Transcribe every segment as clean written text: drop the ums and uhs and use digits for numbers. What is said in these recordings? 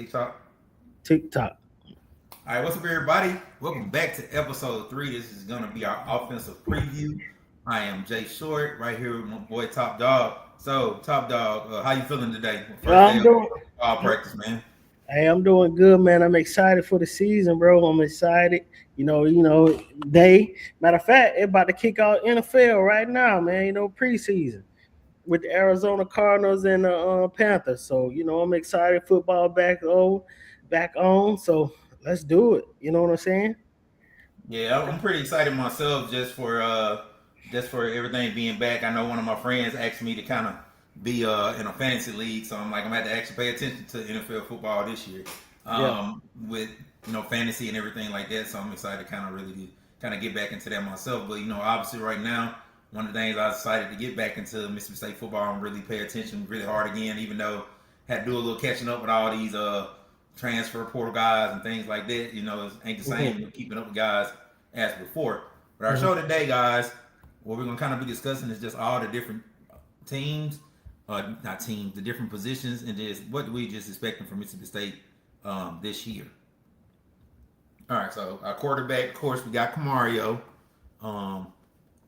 TikTok. TikTok. All right, what's up, everybody? Welcome back to episode 3. This is going to be our offensive preview. I am Jay Short, right here with my boy Top Dog. So, Top Dog, how you feeling today? First day I'm of doing. football practice, man. Hey, I'm doing good, man. I'm excited for the season, bro. I'm excited. They matter of fact, they're about to kick out NFL right now, man. Preseason with the Arizona Cardinals and the Panthers. So I'm excited. Football back on. So let's do it. You know what I'm saying? Yeah, I'm pretty excited myself just for everything being back. I know one of my friends asked me to kind of be in a fantasy league, so I'm like I'm gonna have to actually pay attention to NFL football this year, Yeah. with fantasy and everything like that. So I'm excited to kind of really kind of get back into that myself. But obviously right now, one of the things I decided to get back into Mississippi State football and really pay attention really hard again, even though I had to do a little catching up with all these transfer portal guys and things like that. It ain't the hmm same keeping up with guys as before. But our hmm show today, guys, what we're gonna kind of be discussing is just all the different teams, not teams, the different positions, and just what do we just expecting from Mississippi State this year. All right, so our quarterback, of course, we got Kamario, um,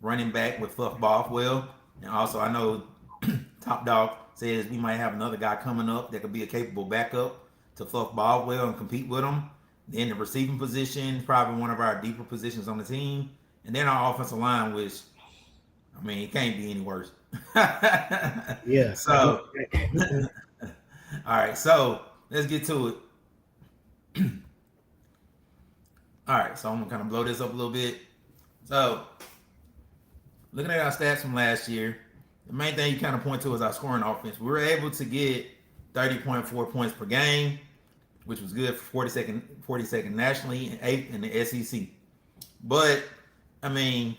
running back with Fluff Bothwell, and also I know Top Dog says we might have another guy coming up that could be a capable backup to Fluff Bothwell and compete with him. Then the receiving position, probably one of our deeper positions on the team, and then our offensive line, which I mean, it can't be any worse. Yeah. So, all right, so let's get to it. All right, so I'm gonna kind of blow this up a little bit. So, looking at our stats from last year, the main thing you kind of point to is our scoring offense. We were able to get 30.4 points per game, which was good for 42nd nationally and 8th in the SEC. But I mean,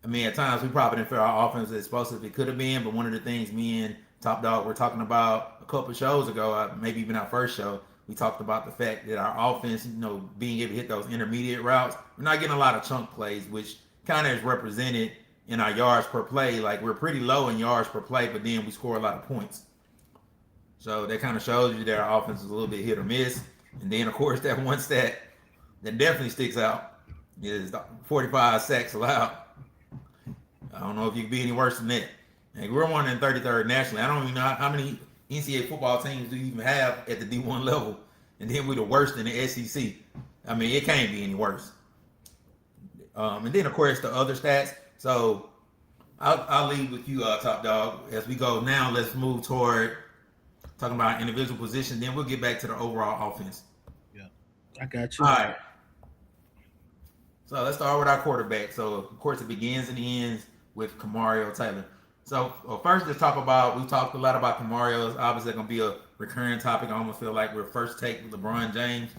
at times we probably didn't feel our offense as explosive as it could have been. But one of the things me and Top Dog were talking about a couple of shows ago, maybe even our first show, we talked about the fact that our offense, being able to hit those intermediate routes, we're not getting a lot of chunk plays, which kind of is represented in our yards per play. Like we're pretty low in yards per play, but then we score a lot of points. So that kind of shows you that our offense is a little bit hit or miss. And then, of course, that one stat that definitely sticks out is 45 sacks allowed. I don't know if you could be any worse than that. And we're 133rd nationally. I don't even know how many NCAA football teams do you even have at the D1 level. And then we're the worst in the SEC. I mean, it can't be any worse. And then, of course, the other stats. So I'll leave with you, Top Dog. As we go now, let's move toward talking about individual position. Then we'll get back to the overall offense. Yeah. I got All you. right. So let's start with our quarterback. So, of course, it begins and ends with Kamario Taylor. So, first, let's talk about, we've talked a lot about Kamario. It's obviously going to be a recurring topic. I almost feel like we're first take with LeBron James.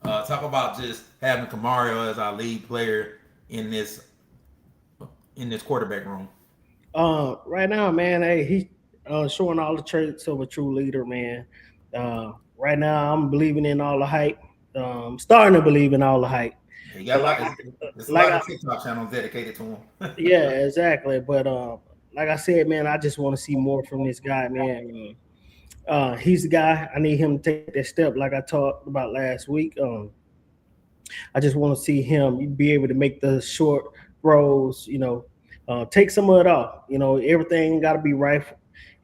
Talk about just having Kamario as our lead player in this quarterback room. Right now, man, hey, he showing all the traits of a true leader, man. Right now, I'm believing in all the hype. Starting to believe in all the hype. He got But a like, lot. There's a like lot I, of TikTok channels dedicated to him. yeah, exactly. But like I said, man, I just want to see more from this guy, man. He's the guy. I need him to take that step, like I talked about last week. I just want to see him be able to make the short throws. Take some of it off. Everything got to be right.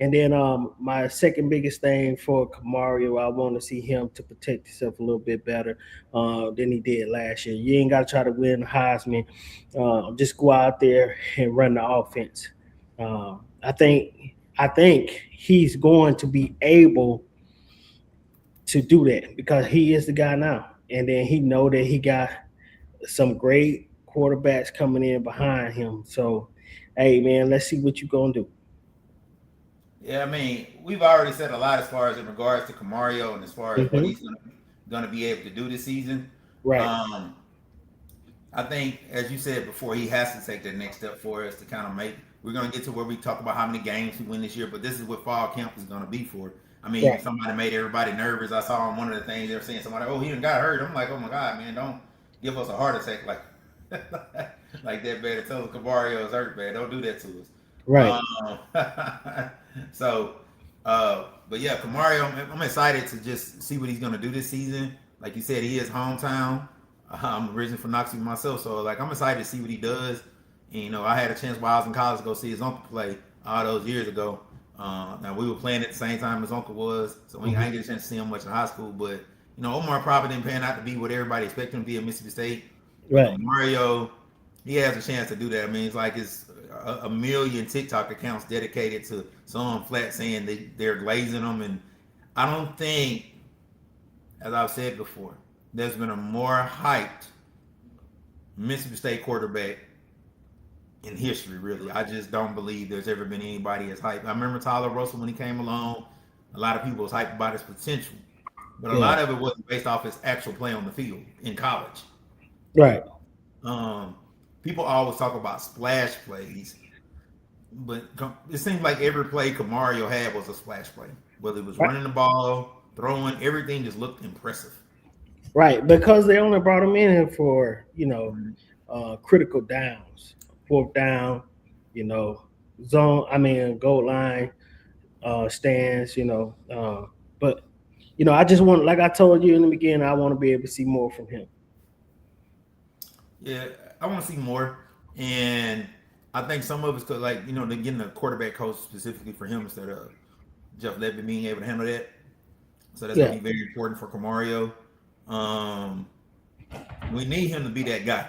And then my second biggest thing for Kamario, I want to see him to protect himself a little bit better than he did last year. You ain't got to try to win Heisman. Just go out there and run the offense. I think he's going to be able to do that because he is the guy now, and then he know that he got some great quarterbacks coming in behind him. So, hey man, let's see what you gonna do. Yeah, I mean, we've already said a lot as far as in regards to Kamario and as far as what Hmm. he's going to be able to do this season. Right. Um, I think, as you said before, he has to take that next step for us to kind of make. We're going to get to where we talk about how many games we win this year, but this is what fall camp is going to be for. I mean, Right. somebody made everybody nervous. I saw on one of the things they were saying somebody, oh, he done got hurt. I'm like, oh my god, man, don't give us a heart attack like like that, man. Tell us Kamario is hurt, man. Don't do that to us. Right. So But yeah, Kamario, I'm excited to just see what he's gonna do this season. Like you said, he is hometown. I'm originally from Knoxville myself, so like I'm excited to see what he does. And, you know, I had a chance while I was in college to go see his uncle play all those years ago. Now we were playing at the same time his uncle was, so I didn't get a chance to see him much in high school. But you know, Omar probably didn't pan out to be what everybody expected him to be at Mississippi State. You know, Right. Mario, he has a chance to do that. I mean, it's like it's a million TikTok accounts dedicated to someone flat saying they're glazing them, and I don't think, as I've said before, there's been a more hyped Mississippi State quarterback in history. Really, I just don't believe there's ever been anybody as hyped. I remember Tyler Russell when he came along. A lot of people was hyped about his potential, but a Yeah. lot of it wasn't based off his actual play on the field in college. Right. Um, People always talk about splash plays, but it seemed like every play Kamario had was a splash play. Whether it was Right. running the ball, throwing, everything just looked impressive. Right. Because they only brought him in for, critical downs, fourth down, you know, zone. I mean, goal line stands. But I just want, like I told you in the beginning, I want to be able to see more from him. Yeah, I want to see more, and I think some of it's because, like, you know, they're getting a quarterback coach specifically for him instead of Jeff Levy being able to handle that. So that's gonna Yeah. be very important for Camario. Um, we need him to be that guy.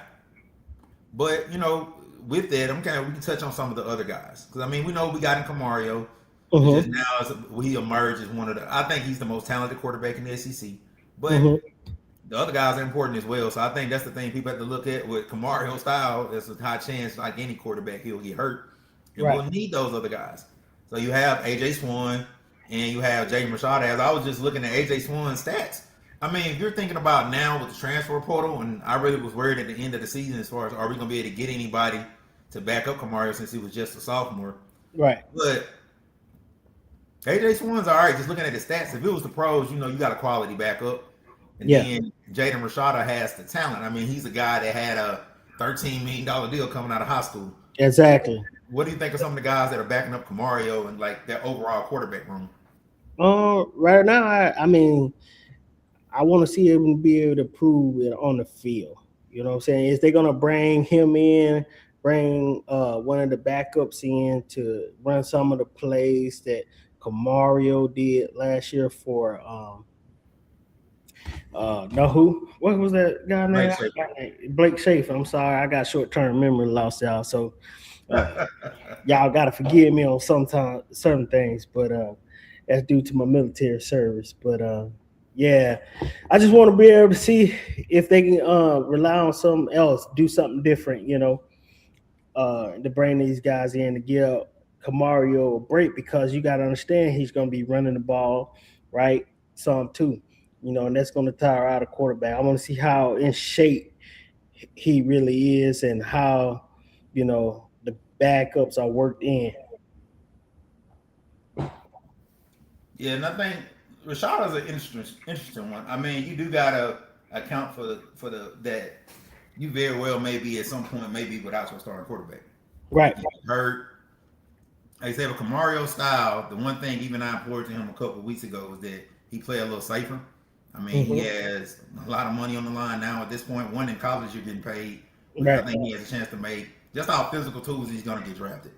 But you know, with that, we can touch on some of the other guys because I mean we know we got in Camario. It's just Mm-hmm. now he emerged as one of the. I think he's the most talented quarterback in the SEC. But Mm-hmm. the other guys are important as well. So I think that's the thing people have to look at with Camario style. There's a high chance, like any quarterback, he'll get hurt, and Right. we'll need those other guys. So you have AJ Swan and you have Jaden Rashad. As I was just looking at AJ Swan's stats. I mean, if you're thinking about now with the transfer portal, and I really was worried at the end of the season as far as are we going to be able to get anybody to back up Kamario since he was just a sophomore. Right. But AJ Swan's all right. Just looking at the stats, if it was the pros, you know, you got a quality backup. And Yeah. then Jaden Rashada has the talent. I mean, he's a guy that had a $13 million deal coming out of high school. Exactly. What do you think of some of the guys that are backing up Camario and like their overall quarterback room? Right now, I mean, I want to see him be able to prove it on the field. You know what I'm saying? Is they gonna bring him in, bring one of the backups in to run some of the plays that Kamario did last year for no who? What was that guy Blake name? Blake Schaefer. I'm sorry, I got short term memory loss, y'all. So uh, y'all gotta forgive me on sometimes certain things, but that's due to my military service. But yeah, I just want to be able to see if they can rely on something else, do something different, to bring these guys in to give Kamario a break because you got to understand he's going to be running the ball, right? Some too, and that's going to tire out a quarterback. I want to see how in shape he really is and how, the backups are worked in. Yeah, and I think Rashada's an interesting one. I mean, you do gotta account for the that you very well may be at some point maybe without your starting quarterback. Right. He get hurt. Like I said, with Kamario style, the one thing even I implored to him a couple of weeks ago was that he play a little safer. I mean, he Mm-hmm. has a lot of money on the line now at this point. One in college, you're getting paid, which I Right. think he has a chance to make. Just how physical tools he's going to get drafted.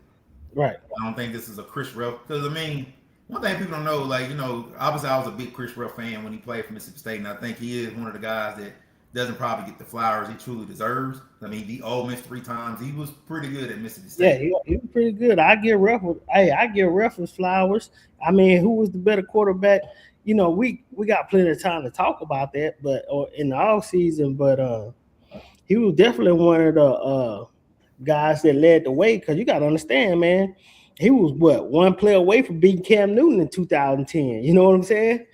Right. I don't think this is a Chris Ruff because I mean, one thing people don't know, like obviously I was a big Chris Ruff fan when he played for Mississippi State, and I think he is one of the guys that doesn't probably get the flowers he truly deserves. I mean, he Ole Miss 3 times. He was pretty good at Mississippi Yeah, State. he was pretty good. I give Ruffles flowers. I mean, who was the better quarterback? We got plenty of time to talk about that, but or in the off season, but he was definitely one of the guys that led the way because you got to understand, man. He was what one play away from beating Cam Newton in 2010. You know what I'm saying?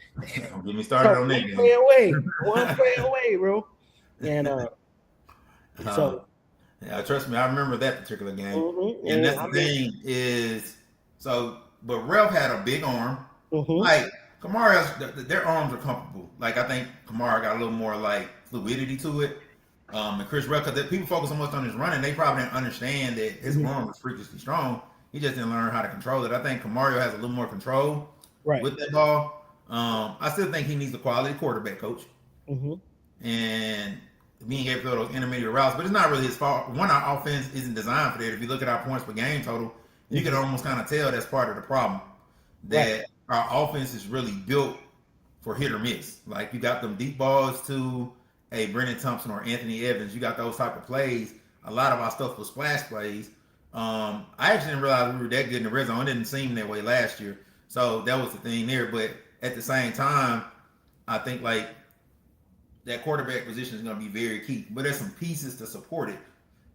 Don't get me So started on that one play away, bro. And uh, so, yeah, trust me, I remember that particular game. And and that's I the mean, thing is, but Ralph had a big arm. mm-hmm, Like Kamara's, their arms are comfortable. Like I think Kamara got a little more like fluidity to it. And Chris Ruff, because people focus so much on his running, they probably didn't understand that his mm-hmm. arm was freakishly strong. He just didn't learn how to control it. I think Kamario has a little more control. Right. with that ball. I still think he needs a quality quarterback coach Mm-hmm. and being able to throw those intermediate routes. But it's not really his fault. One, our offense isn't designed for that. If you look at our points per game total, you can Mm-hmm. almost kind of tell that's part of the problem. Right. That our offense is really built for hit or miss. Like you got them deep balls to a Brennan Thompson or Anthony Evans. You got those type of plays. A lot of our stuff was splash plays. I actually didn't realize we were that good in the red zone. It didn't seem that way last year. So that was the thing there. But at the same time, I think like that quarterback position is going to be very key. But there's some pieces to support it.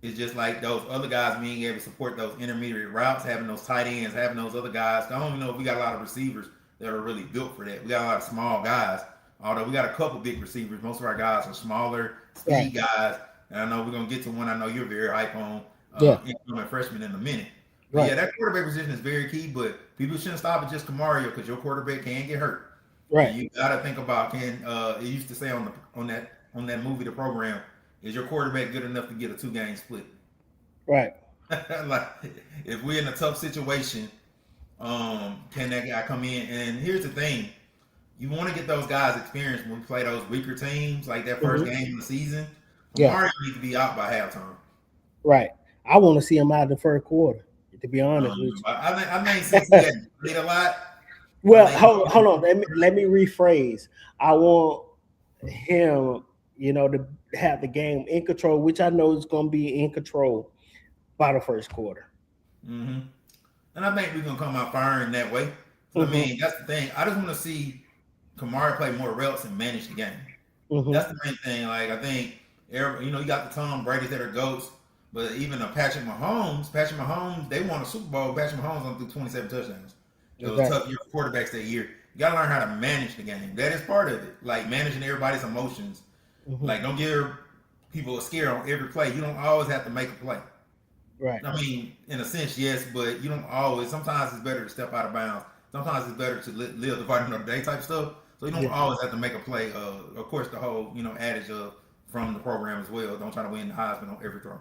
It's just like those other guys being able to support those intermediate routes, having those tight ends, having those other guys. I don't even know if we got a lot of receivers that are really built for that. We got a lot of small guys, although we got a couple big receivers. Most of our guys are smaller, Right. speed guys. And I know we're going to get to one I know you're very hype on, Yeah. incoming freshman in a minute. But Right. yeah, that quarterback position is very key, but people shouldn't stop at just Kamario because your quarterback can get hurt. And Right. you got to think about it used to say on that movie, the program, is your quarterback good enough to get a 2-game split? Right. Like if we're in a tough situation, can that guy come in? And here's the thing: you want to get those guys experience when we play those weaker teams, like that first Mm-hmm. game of the season. Yeah. Mario needs to be out by halftime. Right. I want to see him out in the first quarter. To be honest with you. But I think since he hadn't played a lot, I Well, think hold on. Let me rephrase. I want him, to have the game in control, which I know is going to be in control by the first quarter. hmm and I think we're gonna come out firing that way. I Mm-hmm. mean, that's the thing. I just want to see Kamara play more reps and manage the game. Mm-hmm. That's the main thing. Like I think, you got the Tom Brady's that are goats, but even a Patrick Mahomes, they won a Super Bowl. Patrick Mahomes only threw 27 touchdowns. It was a Exactly. tough year for quarterbacks that year. You gotta learn how to manage the game. That is part of it. Like managing everybody's emotions. Mm-hmm. Like don't give people a scare on every play. You don't always have to make a play. Right. I mean, in a sense, yes, but you don't always. Sometimes it's better to step out of bounds. Sometimes it's better to live the fight another day type stuff. So you don't Yeah. always have to make a play. Of course, the whole adage of from the program as well. Don't try to win the Heisman on every throw. All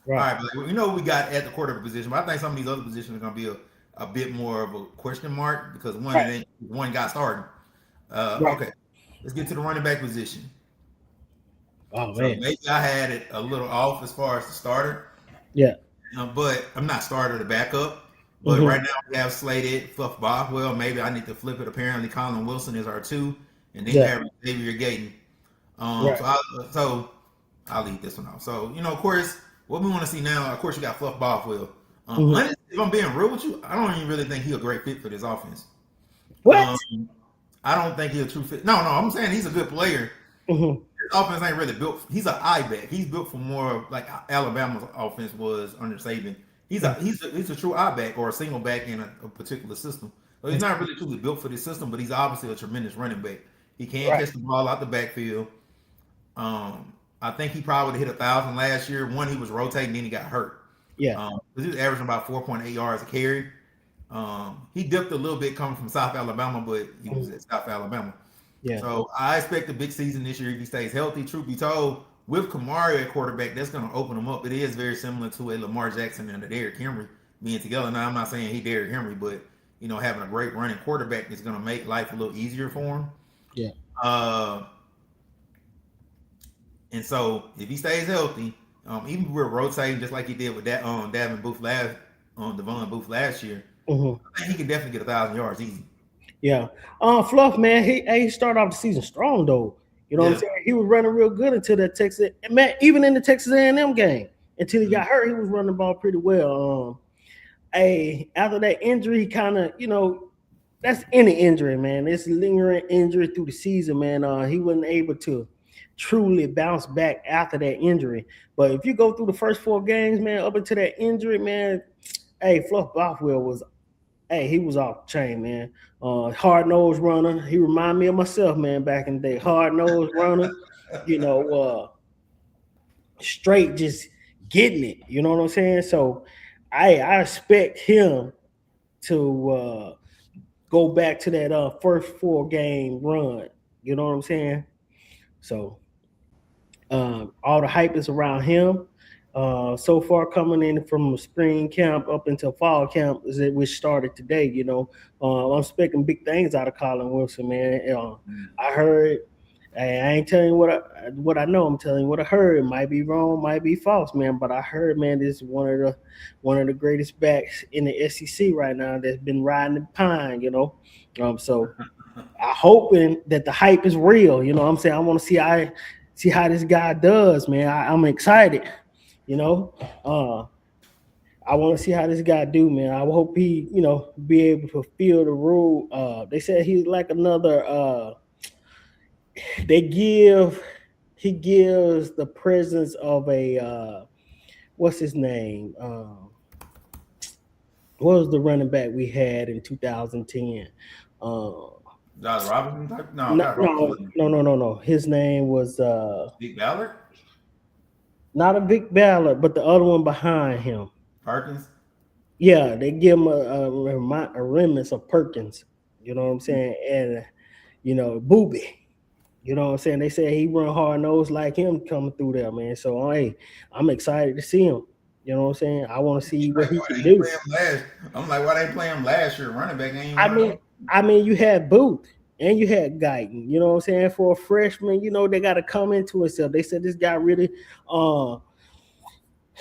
Right. right, but we got at the quarterback position, but I think some of these other positions are going to be a bit more of a question mark because Right. one got started. Right. Okay, let's get to the running back position. Oh So man. maybe I had it a little off as far as the starter. Yeah. But I'm not starter to backup. But Mm-hmm. right now we have slated Fluff Bothwell. Maybe I need to flip it. Apparently, Colin Wilson is our 2, and then you Yeah. have Xavier Gayton. Um, Right. so, I, so I'll leave this one out. So of course, what we want to see now. Of course, you got Fluff Bothwell. Mm-hmm. Honestly, if I'm being real with you, I don't even really think he's a great fit for this offense. What? Um, I don't think he's a true fit. No, I'm saying he's a good player. Mm-hmm. His offense ain't really built. He's an eye back. He's built for more like Alabama's offense was under Saban. He's a true eye back or a single back in a particular system. So he's not really truly built for this system, but he's obviously a tremendous running back. He can Right. catch the ball out the backfield. I think he probably hit 1,000 last year. One, he was rotating, then he got hurt. Yeah. He was averaging about 4.8 yards a carry. He dipped a little bit coming from South Alabama, but he was Mhm. at South Alabama. Yeah. So I expect a big season this year if he stays healthy. Truth be told, with Kamario at quarterback, that's going to open him up. It is very similar to a Lamar Jackson and a Derrick Henry being together. Now I'm not saying he Derrick Henry, but having a great running quarterback is going to make life a little easier for him. Yeah. Uh, and so if he stays healthy, even if we're rotating just like he did with that Davin Booth last Devon Booth last year, Mm-hmm. I think he can definitely get 1,000 yards easy. Yeah. Fluff, man, he started off the season strong though. You know what I'm Yeah. saying? He was running real good until that Texas, man, even in the Texas A&M game. Until he got hurt, he was running the ball pretty well. After that injury, he kind of, that's any injury, man. It's lingering injury through the season, man. He wasn't able to truly bounce back after that injury. But if you go through the first 4 games, man, up until that injury, man, Fluff Bothwell was he was off the chain, man. Hard nosed runner. He reminded me of myself, man, back in the day. Hard nosed runner, you know, straight just getting it. You know what I'm saying? So I expect him to go back to that first 4 game run. You know what I'm saying? So all the hype is around him. So far coming in from spring camp up until fall camp, which started today. I'm expecting big things out of Colin Wilson, man. I heard. I ain't telling you what I know. I'm telling you what I heard. It might be wrong, might be false, man. But I heard, man, this is one of the greatest backs in the SEC right now that's been riding the pine. So I hoping that the hype is real. You know what I'm saying? I want to see how this guy does, man. I'm excited. You know, uh, I want to see how this guy do, man. I hope he, be able to fulfill the role. They said he's like another. They give he gives the presence of a what's his name? What was the running back we had in 2010? Josh Robinson type? No, No, not no, Robinson. no, no, no, no. His name was Big Ballard? not a Vic Ballard, but the other one behind him. Perkins? Yeah, they give him a remnants of Perkins. You know what I'm saying? And Booby. You know what I'm saying? They say he run hard nose like him coming through there, man. So hey, I'm excited to see him. You know what I'm saying? I want to see what Like, he why can they do. play him last? I'm like, why they play him last year? Running back ain't I one of mean, those. you had Booth and you had Guyton. You know what I'm saying? For a freshman, they got to come into himself. They said this guy really uh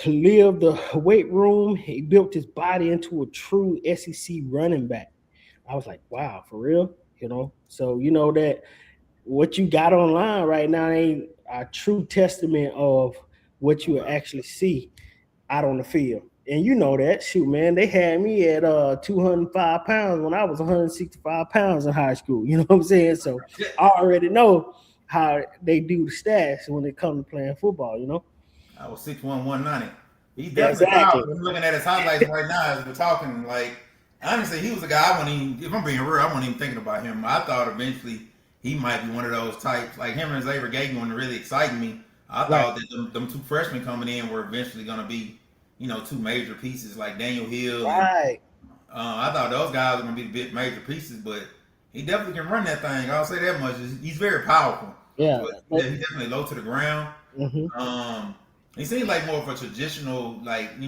lived the weight room. He built his body into a true SEC running back. I was like, wow, for real? So that what you got online right now ain't a true testament of what you actually see out on the field. And you know that, shoot, man, they had me at 205 pounds when I was 165 pounds in high school. You know what I'm saying? So I already know how they do the stats when it comes to playing football. I was 6'1", 190. He's definitely Exactly. powerful. I'm looking at his highlights right now as we're talking. Like, honestly, he was a guy I wasn't even, if I'm being real, I wasn't even thinking about him. I thought eventually he might be one of those types. Like him and Xavier Gaten when really exciting me. I Right. thought that them two freshmen coming in were eventually going to be, two major pieces like Daniel Hill and Right. I thought those guys were going to be the big major pieces, but he definitely can run that thing. I'll say that much. He's very powerful. Yeah. But yeah, he's definitely low to the ground. Mm-hmm. He seems like more of a traditional, like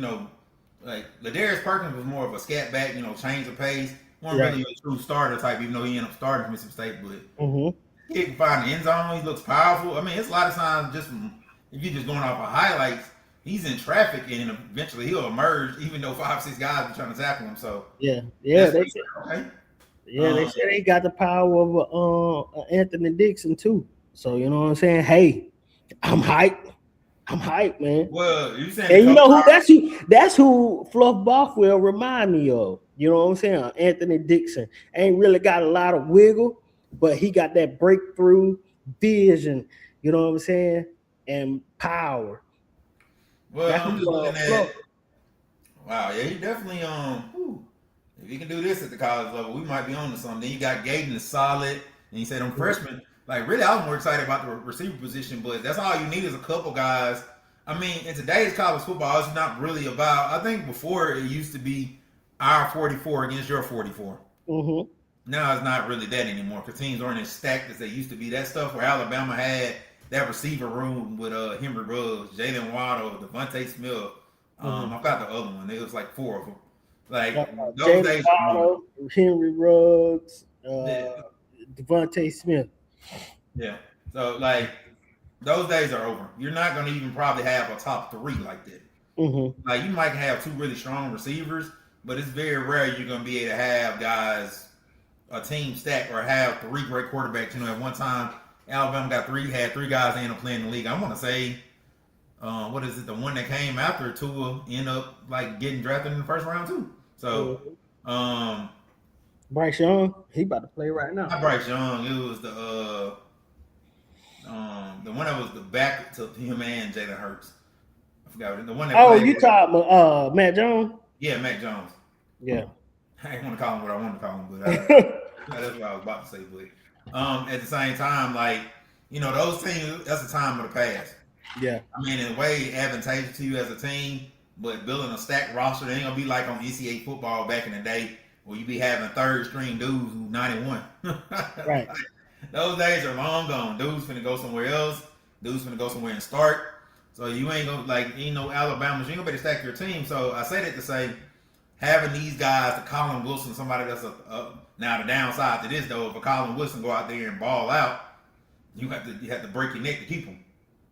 Ladarius Perkins was more of a scat back, change the pace. Wasn't Right. really a true starter type, even though he ended up starting for Mississippi State. But Mm-hmm. he can find the end zone. He looks powerful. I mean, it's a lot of times just from if you're just going off of highlights, he's in traffic and eventually he'll emerge, even though 5, 6 guys are trying to tackle him. So Yeah. that's They what said, okay. they said they got the power of Anthony Dixon too. So you know what I'm saying? Hey, I'm hyped. I'm hyped, man. Well, you saying And you the know who coach? that's who Fluff Bothwell remind me of. You know what I'm saying? Anthony Dixon ain't really got a lot of wiggle, but he got that breakthrough vision. You know what I'm saying? And power. That's Well, I'm just who looking at. Fluff. Wow, yeah, he definitely whew, if he can do this at the college level, we might be on to something. Then you got Gaten is solid, and you say them freshmen. Like really, I was more excited about the receiver position, but that's all you need is a couple guys. I mean, in today's college football, it's not really about. I think before it used to be our 44 against your 44. Mm-hmm. Now it's not really that anymore because teams aren't as stacked as they used to be. That stuff where Alabama had that receiver room with Henry Ruggs, Jalen Waddle, Devontae Smith. Mm-hmm. I got the other one. It was like 4 of them. Like those Jalen days are gone. Waddle, Henry Ruggs, Yeah. Devontae Smith. Yeah. So like those days are over. You're not gonna even probably have a top 3 like that. Mm-hmm. Like you might have 2 really strong receivers, but it's very rare you're gonna be able to have guys a team stack or have 3 great quarterbacks. At one time Alabama had 3 guys that ended up playing in the league. I want to say, what is it? The one that came after Tua ended up like getting drafted in the first round too. So, Bryce Young, he about to play right now. not Bryce Young. It was the one that was the back to him and Jalen Hurts. I forgot the one that. Oh, played you with, talking about Matt Jones? Yeah, Mac Jones. Yeah. I didn't want to call him what I wanted to call him, but that's what I was about to say. But at the same time, like those teams, that's a time of the past. Yeah. I mean, in a way, advantageous to you as a team, but building a stacked roster, they ain't gonna be like on NCAA football back in the day where you be having third string dudes who 91. Right. Those days are long gone. Dudes finna go somewhere else. Dudes finna go somewhere and start. So you ain't gonna Alabama. You ain't gonna be able to stack your team. So I say that to say having these guys, the Colin Wilson, somebody that's now the downside to this though, if a Colin Wilson go out there and ball out, you have to break your neck to keep him.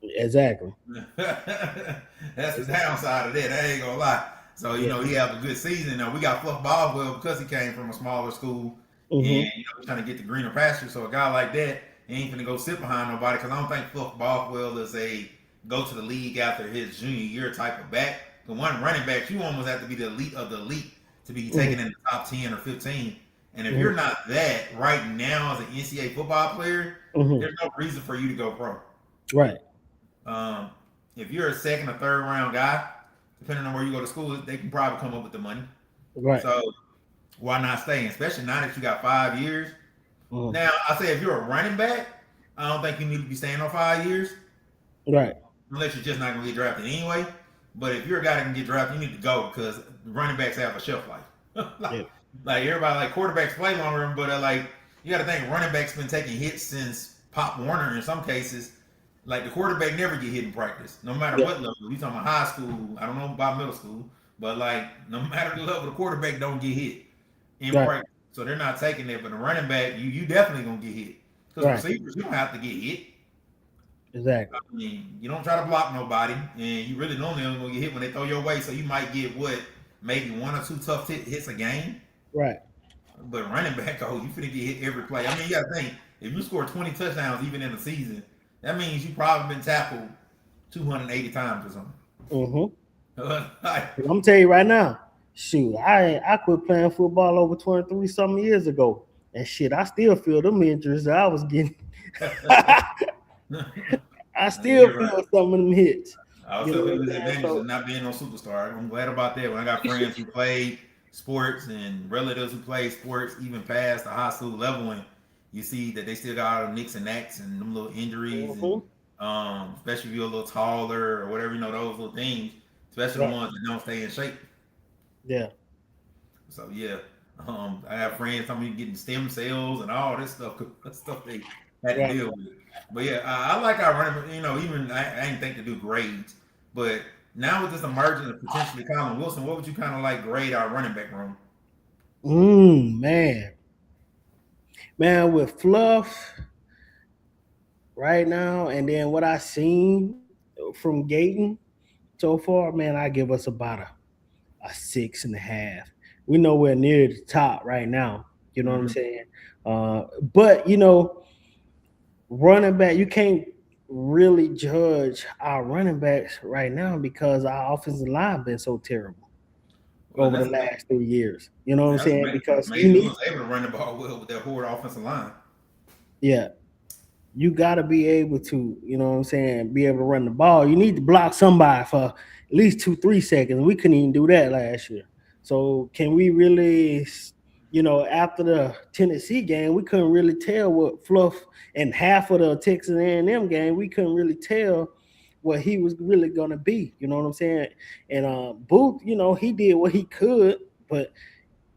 Exactly. That's the downside of that. I ain't gonna lie. So he have a good season. Now we got Fluff Bothwell because he came from a smaller school and he's trying to get the greener pasture. So a guy like that he ain't gonna go sit behind nobody because I don't think Fluff Bothwell is a go to the league after his junior year type of back. The one running back, you almost have to be the elite of the elite to be taken in the top 10 or 15. And if you're not that right now as an NCAA football player, there's no reason for you to go pro. Right. If you're a second or third round guy, depending on where you go to school, they can probably come up with the money. Right. So why not stay? Especially now that you got 5 years. Now, I say if you're a running back, I don't think you need to be staying on 5 years. Right. Unless you're just not going to get drafted anyway. But if you're a guy that can get drafted, you need to go because running backs have a shelf life. Like everybody, like quarterbacks play longer, but you got to think running backs been taking hits since Pop Warner in some cases. Like the quarterback never get hit in practice, no matter what level. You talking about high school? I don't know about middle school, but no matter the level, the quarterback don't get hit in practice. So they're not taking that. But the running back, you definitely gonna get hit because receivers you don't have to get hit. Exactly. I mean, you don't try to block nobody, and you really normally only gonna get hit when they throw your way. So you might get maybe 1 or 2 tough hits a game. Right. But running back, you finna get hit every play. I mean, you gotta think if you score 20 touchdowns even in a season, that means you probably been tackled 280 times or something. I'm gonna tell you right now, shoot, I quit playing football over 23 some years ago, and shit, I still feel them injuries that I was getting. I still feel some of them hits. I was telling you the advantage of not being no superstar. I'm glad about that. When I got friends who played sports and relatives who played sports even past the high school level, and you see that they still got all the nicks and knacks and them little injuries, and, especially if you're a little taller or whatever, those little things, especially the ones that don't stay in shape. Yeah. So I have friends telling me getting stem cells and all this stuff. Stuff they had to deal with. But I like our running. Even I ain't think to do grades, but now with this emergence of potentially Colin Wilson, what would you kind of like grade our running back room? Man, with Fluff right now, and then what I seen from Gayton so far, man, I give us about a 6.5. We're nowhere near the top right now. You know what I'm saying? But running back, you can't really judge our running backs right now because our offensive line been so terrible over the last 3 years. You know what I'm saying? Because he was able to run the ball well with that horrid offensive line. Yeah. You got to be able to, be able to run the ball. You need to block somebody for at least 2-3 seconds. We couldn't even do that last year. So can we really, after the Tennessee game, we couldn't really tell what Fluff and half of the Texas A&M game, we couldn't really tell what he was really going to be. You know what I'm saying? And Booth, he did what he could, but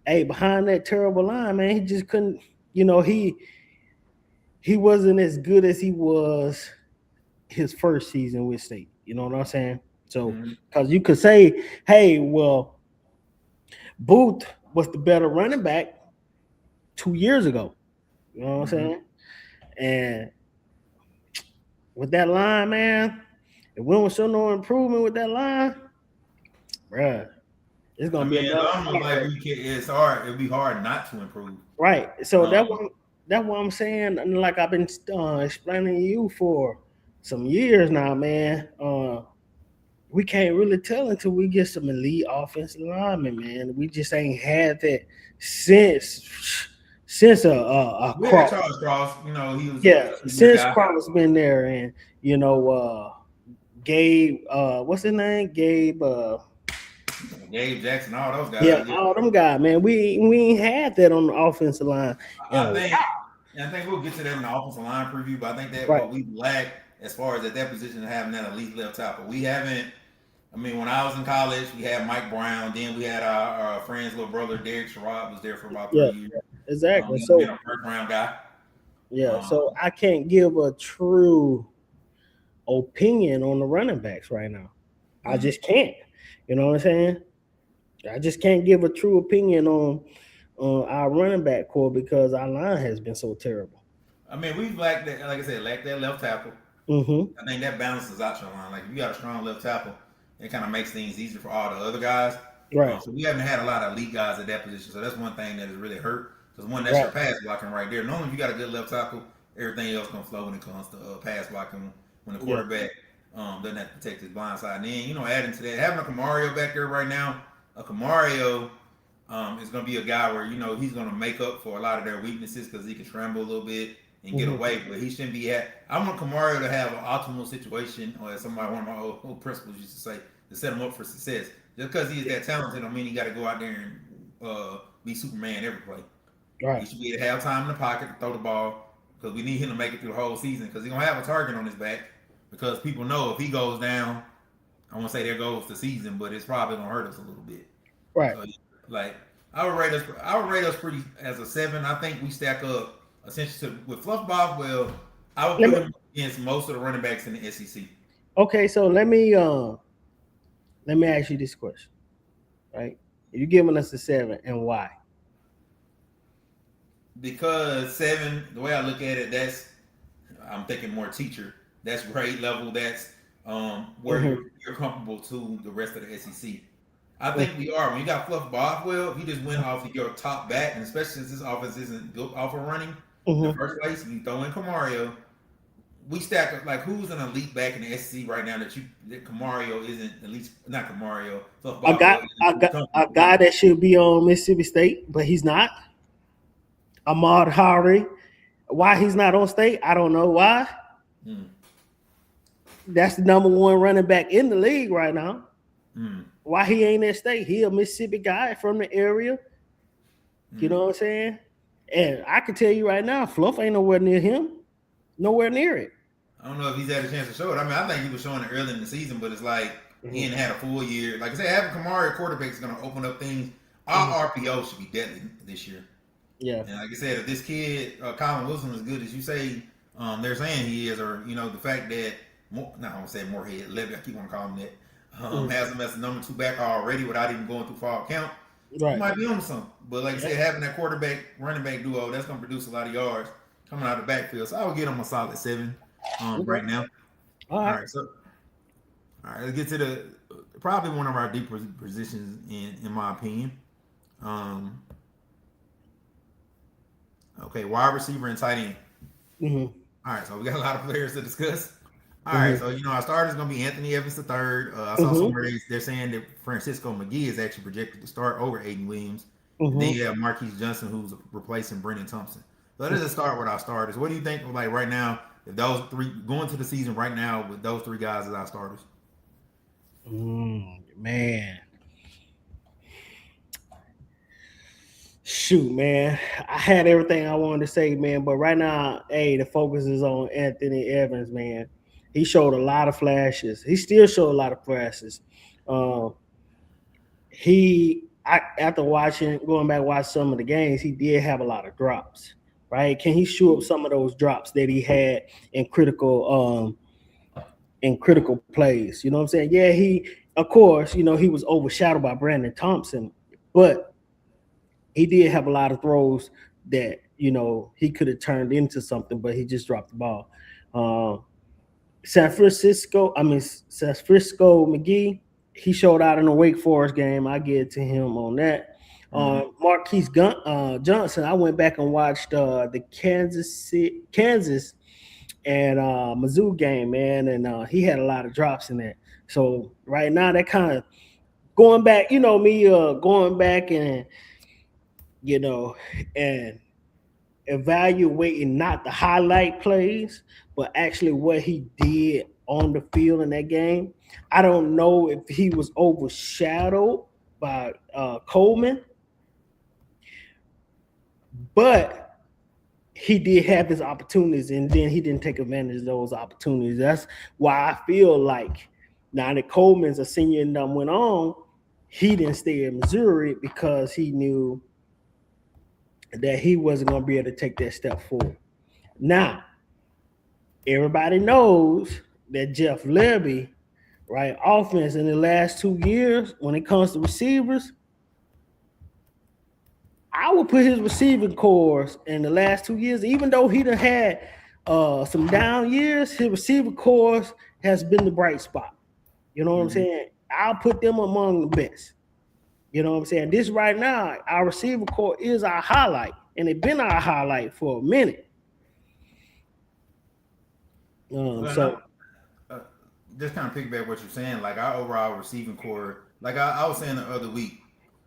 hey, behind that terrible line, man, he just couldn't, he wasn't as good as he was his first season with State. You know what I'm saying? So, because you could say, hey, well, Booth was the better running back 2 years ago. You know what I'm saying? And with that line, man, if we don't show no improvement with that line, bruh, it's gonna be it's hard. It'll be hard not to improve. Right. So that's what I'm saying. And like I've been explaining to you for some years now, man. We can't really tell until we get some elite offensive linemen, man. We just ain't had that since a Cross. Charles Cross, he was since Cross been there, and Gabe, what's his name? Gabe Jackson, all those guys. Yeah, all them guys, man. We ain't had that on the offensive line. I think we'll get to that in the offensive line preview, but I think that what we lack as far as at that position of having that elite left tackle, we haven't. I mean, when I was in college, we had Mike Brown. Then we had our friend's little brother, Derek Sherrod, was there for about 3 years. Exactly. A first round guy. Yeah. So I can't give a true opinion on the running backs right now. I Mm. just can't. You know what I'm saying? I just can't give a true opinion on our running back core because our line has been so terrible. I mean, we've lacked that, like I said, lacked that left tackle. Mm-hmm. I think that balances out your line. Like if you got a strong left tackle, it kind of makes things easier for all the other guys. Right. So we haven't had a lot of elite guys at that position. So that's one thing that has really hurt. Because one, that's Right. your pass blocking right there. Normally, if you got a good left tackle, everything else gonna flow when it comes to pass blocking. When the Yeah. quarterback doesn't have to protect his blind side. And then adding to that, having a Kamario back there right now, a Kamario is going to be a guy where he's going to make up for a lot of their weaknesses because he can scramble a little bit and get Mm-hmm. away. But he shouldn't be at. I want Kamario to have an optimal situation, or as one of my old principals used to say, to set him up for success. Just because he's that talented, don't mean he got to go out there and be Superman every play. He Right. should be able to have time in the pocket to throw the ball because we need him to make it through the whole season because he's gonna have a target on his back because people know if he goes down, I won't say there goes the season, but it's probably gonna hurt us a little bit. Right. So like I would rate us pretty as a 7. I think we stack up essentially with Fluff Bothwell. I would Let put me him against most of the running backs in the SEC okay, so let me ask you this question, right? You're giving us a 7 and why? because 7. The way I look at it, I'm thinking more teacher. That's grade level. That's where Mm-hmm. you're comfortable to the rest of the SEC. I think we are. When you got Fluff Bothwell, if you just went off of your top back, and especially since this offense isn't built off of running in the Mm-hmm. first place, you throw in Kamario. We stack up like who's an elite back in the SEC right now that Kamario isn't at least not Kamario. Fluff I got Bothwell isn't I too got a comfortable with. guy that should be on Mississippi State, but he's not. Ahmad Hari. Why he's not on state? I don't know why. Mm, That's the number one running back in the league right now. mm, Why he ain't at state? He a Mississippi guy from the area. You mm. know what I'm saying? And I can tell you right now, Fluff ain't nowhere near him. Nowhere near it. I don't know if he's had a chance to show it. I mean, I think he was showing it early in the season, but it's like he Mm-hmm. ain't had a full year. Like I said, having Kamari quarterback is going to open up things. Mm-hmm. Our RPO should be deadly this year. Yeah. And like I said, if this kid, Colin Wilson, is good as you say, they're saying he is, or the fact that, I don't say Moorhead, Levy, I keep on calling him that, has him as the number 2 back already without even going through fall count, he Right. might be on something. But like I Yeah. said, having that quarterback running back duo, that's going to produce a lot of yards coming out of the backfield. So I would give him a solid 7 Okay. right now. All All right. right, so all right, let's get to the probably one of our deeper positions in my opinion. Um, okay, wide receiver and tight end. Mm-hmm. All right, so we got a lot of players to discuss. All right, Mm-hmm. so our starter is going to be Anthony Evans the third. I saw Mm-hmm. somewhere they're saying that Francisco McGee is actually projected to start over Aiden Williams, and then Mm-hmm. you have Marquise Johnson who's replacing Brennan Thompson. So let's just start with our starters. What do you think of like right now? If those three going to the season right now with those 3 guys as our starters? Man. Shoot, man. I had everything I wanted to say, man, but right now, hey, the focus is on Anthony Evans, man. He showed a lot of flashes. He still showed a lot of flashes. Um, after going back watch some of the games, he did have a lot of drops. Right? Can he shoot up some of those drops that he had in critical plays? You know what I'm saying? Yeah, of course, he was overshadowed by Brandon Thompson, but he did have a lot of throws that he could have turned into something, but he just dropped the ball. Um, San Francisco McGee, he showed out in the Wake Forest game. I get to him on that. Mm-hmm. Marquise Johnson, I went back and watched the Kansas and Mizzou game, man, and he had a lot of drops in that. So right now, that kind of going back, me going back and you know and evaluating not the highlight plays, but actually what he did on the field in that game. I don't know if he was overshadowed by Coleman, but he did have his opportunities, and then he didn't take advantage of those opportunities. That's why I feel like now that Coleman's a senior and went on, he didn't stay in Missouri because he knew that he wasn't going to be able to take that step forward. Now, everybody knows that Jeff Lebby, right, offense in the last 2 years, when it comes to receivers, I would put his receiving cores in the last 2 years, even though he done had some down years, his receiver cores has been the bright spot. You know what I'm saying? I'll put them among the best. You know what I'm saying? This right now, our receiver core is our highlight, and it's been our highlight for a minute. So just kind of piggyback what you're saying, like our overall receiving core, like I was saying the other week,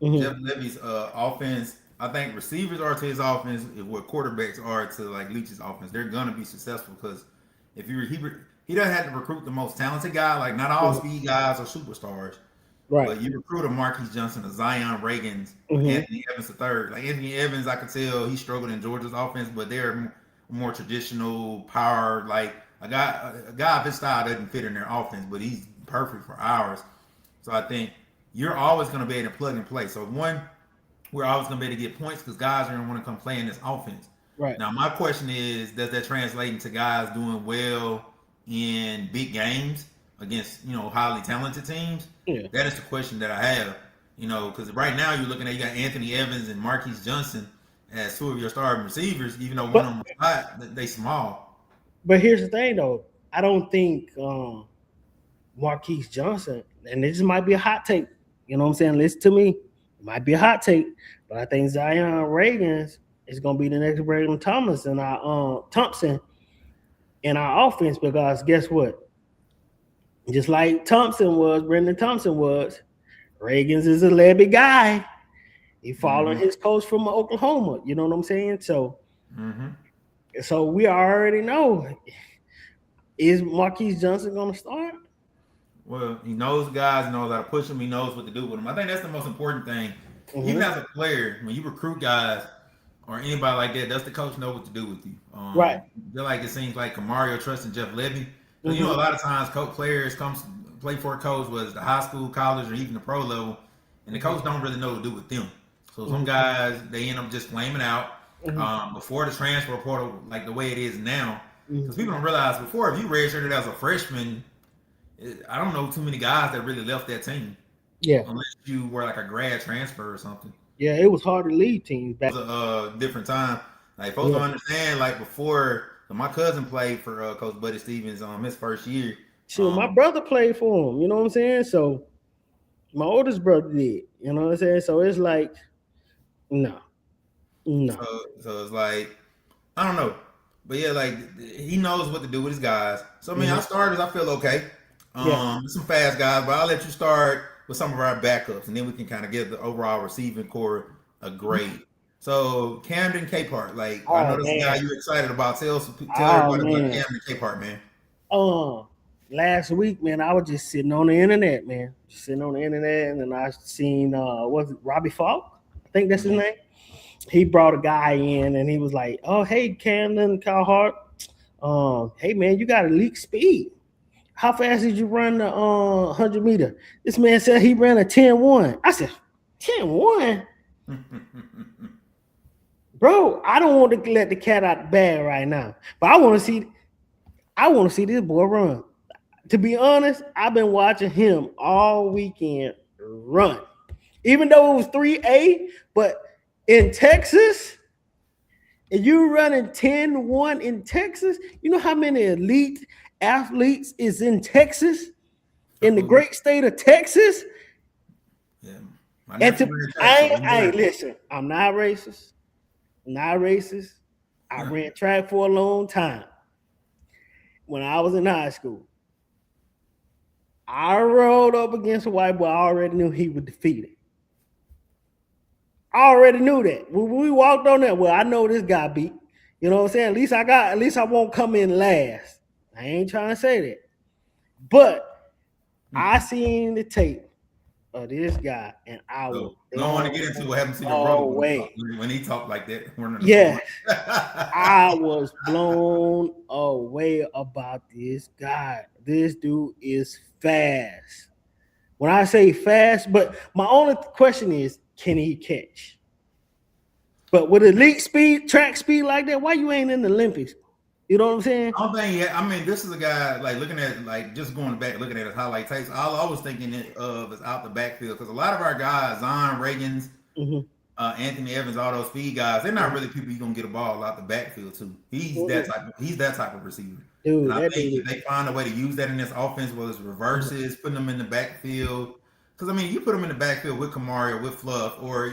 Jeff Levy's offense, I think receivers are to his offense what quarterbacks are to like Leach's offense. They're gonna be successful because if he doesn't have to recruit the most talented guy, like not all speed guys are superstars. right. But you recruit a Marquise Johnson, a Zion Reagans, Anthony Evans III. Like Anthony Evans, I could tell he struggled in Georgia's offense, but they're more traditional power. Like a guy of his style doesn't fit in their offense, but he's perfect for ours. So I think you're always going to be able to plug and play. So one, we're always going to be able to get points because guys are going to want to come play in this offense. Right. Now my question is, does that translate into guys doing well in big games against highly talented teams? Yeah. That is the question that I have. Because right now you're looking at you got Anthony Evans and Marquise Johnson as two of your starting receivers, even though one of them is hot, they small. But here's the thing, though. I don't think Marquise Johnson, and this might be a hot take. You know what I'm saying? Listen to me. It might be a hot take, but I think Zion Reagans is going to be the next Braden Thomas and our Thompson in our offense because guess what? Just like Brendan Thompson was, Reagans is a Levy guy. He following his coach from Oklahoma. You know what I'm saying? So, so we already know. Is Marquise Johnson going to start? Well, he knows guys, knows how to push him. He knows what to do with them. I think that's the most important thing. Even as a player, when you recruit guys or anybody like that, does the coach know what to do with you? Right. Feel like it seems like Kamario trusting Jeff Levy. So, a lot of times players come play for a coach, whether it's the high school, college, or even the pro level, and the coach don't really know what to do with them. So some guys, they end up just flaming out before the transfer portal, like the way it is now. Because people don't realize before, if you redshirted as a freshman, I don't know too many guys that really left that team. Yeah. Unless you were like a grad transfer or something. Yeah, it was hard to lead teams back. It was a different time. Like folks don't understand, like before, my cousin played for Coach Buddy Stevens his first year. Sure, my brother played for him, you know what I'm saying? So my oldest brother did, you know what I'm saying? So it's like, no. So it's like, I don't know. But yeah, like he knows what to do with his guys. So I mean, our starters, I feel okay. Some fast guys, but I'll let you start with some of our backups, and then we can kind of give the overall receiving core a grade. So Camden Capehart, like I know this is a guy you're excited about. Tell everybody about Camden Capehart, man. Last week, man, I was just sitting on the internet, man. And then I seen was it Robbie Falk? I think that's his name. He brought a guy in and he was like, "Oh, hey, Camden Capehart. Hey man, you got elite speed. How fast did you run the 100 meter?" This man said he ran a 10-1. I said, 10-1? Bro, I don't want to let the cat out the bag right now. But I want to see this boy run. To be honest, I've been watching him all weekend run. Even though it was 3A, but in Texas, and you running 10-1 in Texas, you know how many elite athletes is in Texas, in the great state of Texas? Yeah. Listen, I'm not racist. I ran track for a long time. When I was in high school, I rolled up against a white boy. I already knew he would defeat it. I already knew that. When we walked on that, well, I know this guy beat. You know what I'm saying? At least I won't come in last. I ain't trying to say that. But I seen the tape of this guy, and I was don't want to get into what happened to your brother when he talked like that. Yes. I was blown away about this guy. This dude is fast. When I say fast, but my only question is, can he catch? But with elite speed, track speed like that, why you ain't in the Olympics? You know what I'm saying? I don't think. Yeah, I mean, this is a guy like looking at like just going back looking at his highlight tapes. All I was thinking of is out the backfield because a lot of our guys, Zion Reagans, Mm-hmm. Anthony Evans, all those speed guys, they're not Mm-hmm. really people you're gonna get a ball out the backfield to. Mm-hmm. He's that type of receiver. And Dude, I that think dude. if they find a way to use that in this offense, whether it's reverses, putting them in the backfield, because I mean, you put them in the backfield with Kamario, with Fluff, or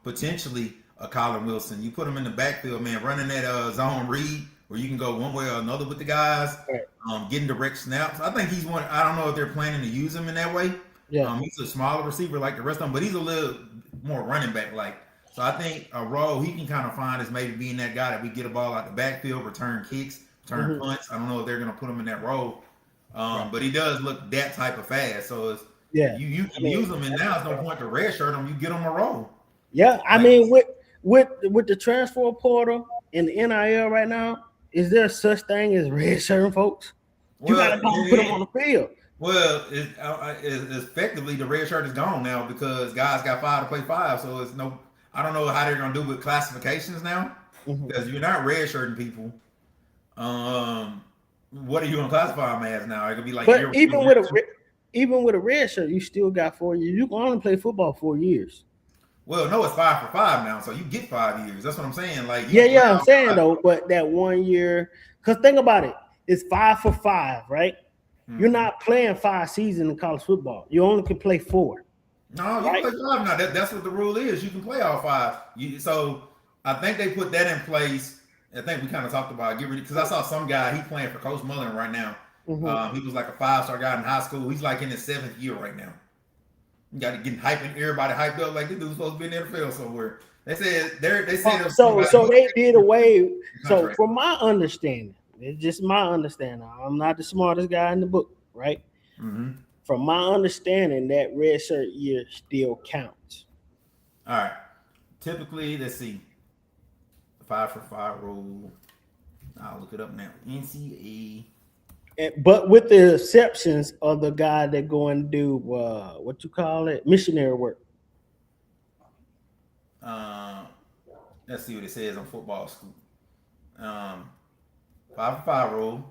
potentially a Colin Wilson. You put them in the backfield, man, running that zone read where you can go one way or another with the guys, Right. getting direct snaps. I think he's one. I don't know if they're planning to use him in that way. Yeah. He's a smaller receiver like the rest of them, but he's a little more running back like. So I think a role he can kind of find is maybe being that guy that we get a ball out the backfield, return kicks, return punts. I don't know if they're going to put him in that role, Right. but he does look that type of fast. So it's, Yeah. you can use him, and now it's no point to redshirt him. You get him a role. Yeah. I Like, mean, with the transfer portal and the NIL right now, is there such thing as red shirt folks? You got to put them on the field. Well, it's effectively the red shirt is gone now because guys got 5 to play 5. So it's no. I don't know how they're gonna do with classifications now because you're not red shirting people. What are you gonna classify them as now? It could be like. But even with a red shirt, you still got 4 years. You can only play football 4 years. Well, no, it's 5 for 5 now, so you get 5 years. That's what I'm saying. Like, Yeah, I'm saying though, but that 1 year, because think about it, it's 5 for 5, right? Mm-hmm. You're not playing 5 seasons in college football. You only can play 4. No, you play 5 now. That's what the rule is. You can play all 5. So I think they put that in place. I think we kind of talked about because I saw some guy, he playing for Coach Mullen right now. Mm-hmm. He was like a 5-star guy in high school. He's like in his 7th year right now. You got to get everybody hyped up like this dude's supposed to be in the NFL somewhere. They said so they did away. So from my understanding, it's just my understanding. I'm not the smartest guy in the book, right? Mm-hmm. From my understanding, that red shirt year still counts. All right. Typically, let's see. 5 for 5 rule. I'll look it up now. NCAA. But with the exceptions of the guy that go and do what you call it, missionary work. Let's see what it says on Football School. 5 for 5 rule.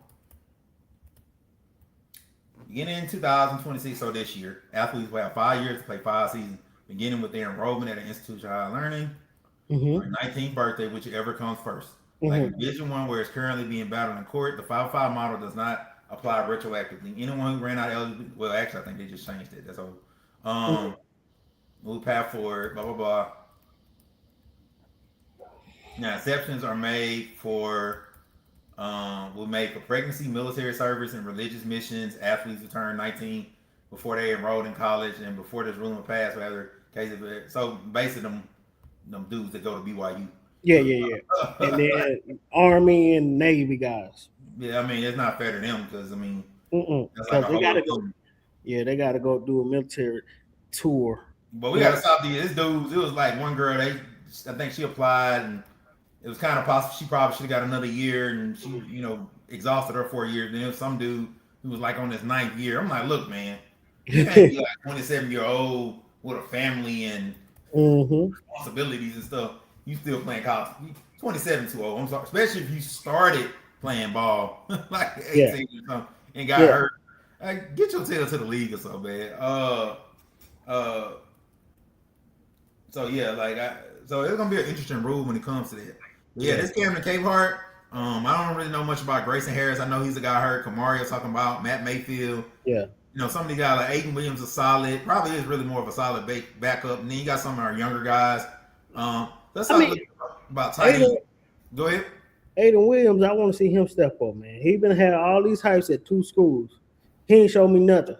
Beginning in 2026, so this year, athletes will have 5 years to play 5 seasons, beginning with their enrollment at an institution of higher learning, or 19th birthday, whichever comes first. Like Division 1, where it's currently being battled in court, the 5 for 5 model does not apply retroactively. Anyone who ran out eligibility, well, actually, I think they just changed it. That's all. Move path forward, blah, blah, blah. Now, exceptions are made for pregnancy, military service, and religious missions. Athletes who turn 19 before they enrolled in college and before this ruling passed. So basically, them dudes that go to BYU. Yeah. And then Army and Navy guys. Yeah, I mean it's not fair to them because I mean that's like they gotta go. Yeah, they gotta go do a military tour. But we gotta stop these dudes. It was like one girl. I think she applied and. It was kind of possible she probably should have got another year, and she, exhausted her 4 years. Then there was some dude who was like on his 9th year. I'm like, look, man, you can't be like 27-year-old with a family and responsibilities and stuff. You still playing college. 27 too old. I'm sorry, especially if you started playing ball like 18 or something and got hurt. Like, get your tail to the league or something, man. So yeah, so it's gonna be an interesting rule when it comes to that. Yeah, this Cameron Capehart. I don't really know much about Grayson Harris. I know he's a guy I heard Kamario talking about, Matt Mayfield. Yeah. Some of these guys like Aiden Williams is solid. Probably is really more of a solid backup. And then you got some of our younger guys. Let's talk about tight end. Go ahead. Aiden Williams, I want to see him step up, man. He been had all these hypes at 2 schools. He ain't show me nothing.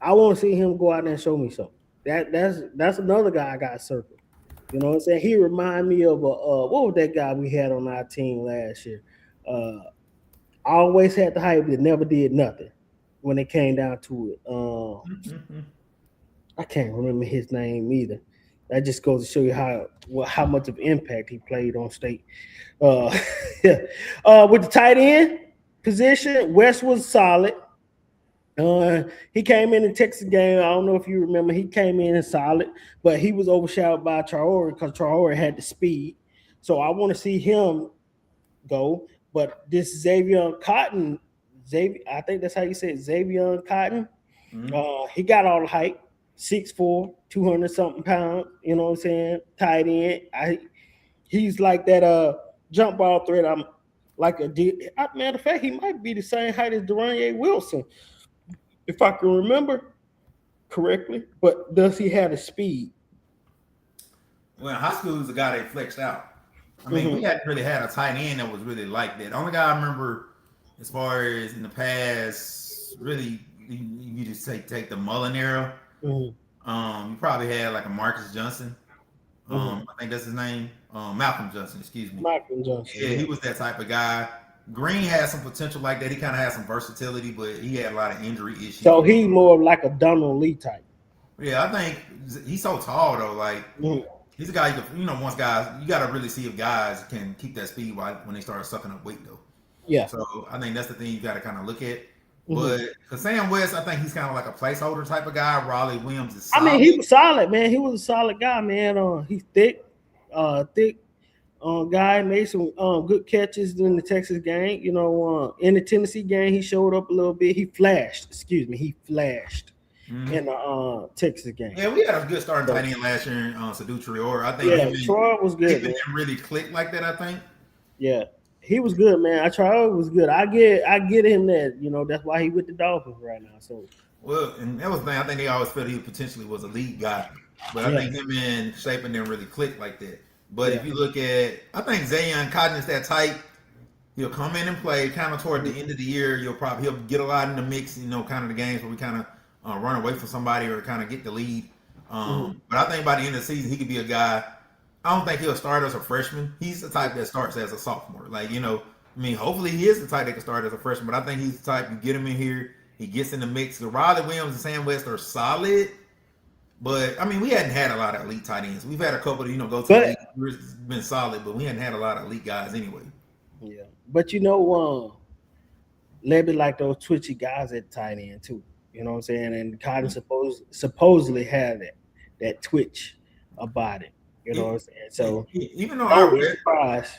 I want to see him go out there and show me something. That's another guy I got circled. You know what I'm saying? He remind me of what was that guy we had on our team last year? Always had the hype that never did nothing when it came down to it. I can't remember his name either. That just goes to show you how much of impact he played on state. With the tight end position, West was solid. He came in the Texas game. I don't know if you remember. He came in solid, but he was overshadowed by Traore because Traore had the speed. So I want to see him go. But this Xavier Cotton, Xavier, I think that's how you say it, Xavier Cotton. Mhm. He got all the hype, 6'4", 200 something pounds. You know what I'm saying? Tight end. He's like that jump ball threat. I'm like matter of fact, he might be the same height as Duranye Wilson, if I can remember correctly. But does he have the speed? Well, in high school, he was a guy that flexed out. I mean, we Mm-hmm. hadn't really had a tight end that was really like that. The only guy I remember, as far as in the past, really, you just take the Mullen era. Mm-hmm. You probably had like a Marcus Johnson. Mm-hmm. I think that's his name. Malcolm Johnson, excuse me. Michael Johnson, Yeah, yeah. he was that type of guy. Green had some potential like that. He kind of had some versatility, but he had a lot of injury issues. So he more like a Donald Lee type. Yeah, I think he's so tall though. Like Mm-hmm. he's a guy once guys you got to really see if guys can keep that speed when they start sucking up weight though. Yeah. So I think that's the thing you got to kind of look at. Mm-hmm. But for Sam West, I think he's kind of like a placeholder type of guy. Raleigh Williams is I mean, solid. he was solid, man. He was a solid guy, man. He's thick guy. Made some good catches in the Texas game. You know, in the Tennessee game, he showed up a little bit. He flashed. Excuse me, he flashed Mhm. in the Texas game. Yeah, we had a good starting So, tight end last year in Sadu Trior. I think yeah, him and Troy was good, Pippen man. didn't really click like that. I think. Yeah, he was good, man. I Troy was good. I get him that. You know, that's why he with the Dolphins right now. So Well, and that was the thing. I think they always felt he potentially was a lead guy, but I yeah, think him and Shapen didn't really click like that. But yeah. if you look at, I think Zayon Cotton is that type. He'll come in and play kind of toward the end of the year. He'll get a lot in the mix. Kind of the games where we kind of run away from somebody or kind of get the lead. Mm-hmm. But I think by the end of the season, he could be a guy. I don't think he'll start as a freshman. He's the type that starts as a sophomore. I mean, hopefully he is the type that can start as a freshman. But I think he's the type you get him in here, he gets in the mix. The Riley Williams and Sam West are solid. But I mean, we hadn't had a lot of elite tight ends. We've had a couple of go to the But league. It's been solid, but we hadn't had a lot of elite guys anyway. yeah, but Levy like those twitchy guys at tight end too. You know what I'm saying? And Cotton supposedly had that twitch about it. You know what I'm saying? So Even though don't be surprised.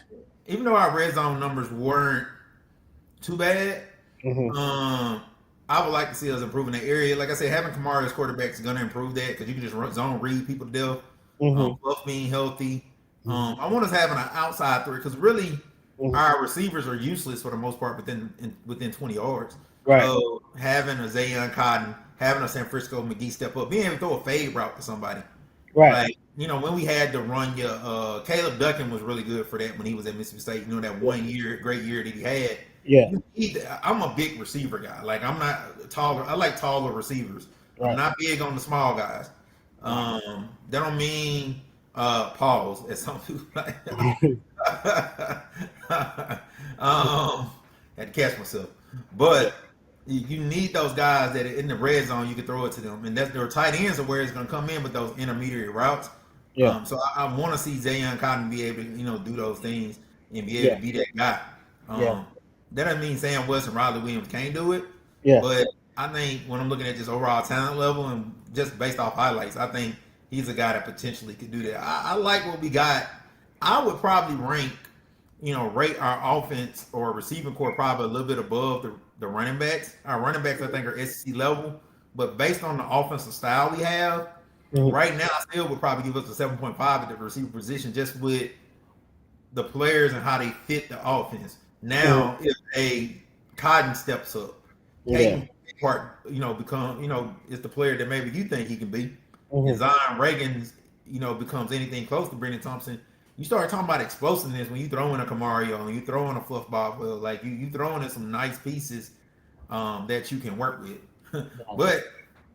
our red zone numbers weren't too bad, Mm-hmm. um, I would like to see us improve in that area. Like I said, having Kamari as quarterback is going to improve that because you can just zone read people to death. Mm-hmm. Fluff being healthy. Mm-hmm. I want us having an outside three because really Mm-hmm. our receivers are useless for the most part within 20 yards. Right. So having a Zayon Cotton, having a San Francisco McGee step up, being able to throw a fade route to somebody. Right. Like, when we had to run Caleb Duncan was really good for that when he was at Mississippi State. That great year that he had. Yeah. I'm a big receiver guy. Like, I'm not taller. I like taller receivers. I'm Right. not big on the small guys. That don't mean pause as some people like. Had to catch myself, but you need those guys that in the red zone you can throw it to them, and that's their tight ends are where it's going to come in with those intermediate routes. Yeah. So I want to see Zayon Cotton be able to do those things and be able Yeah. to be that guy. Yeah. That doesn't mean Sam West and Riley Williams can't do it, Yeah. but I think when I'm looking at just overall talent level and just based off highlights, I think he's a guy that potentially could do that. I like what we got. I would probably rate our offense or receiving core probably a little bit above the running backs. Our running backs, I think, are SEC level, but based on the offensive style we have, right now, I still would probably give us a 7.5 at the receiver position just with the players and how they fit the offense. Now, if a Cotton steps up, Hayden part, is the player that maybe you think he can be. And Zion Reagan, becomes anything close to Brendan Thompson. You start talking about explosiveness when you throw in a Kamario and you throw in a Fluff Bothwell, like you throw in some nice pieces that you can work with. But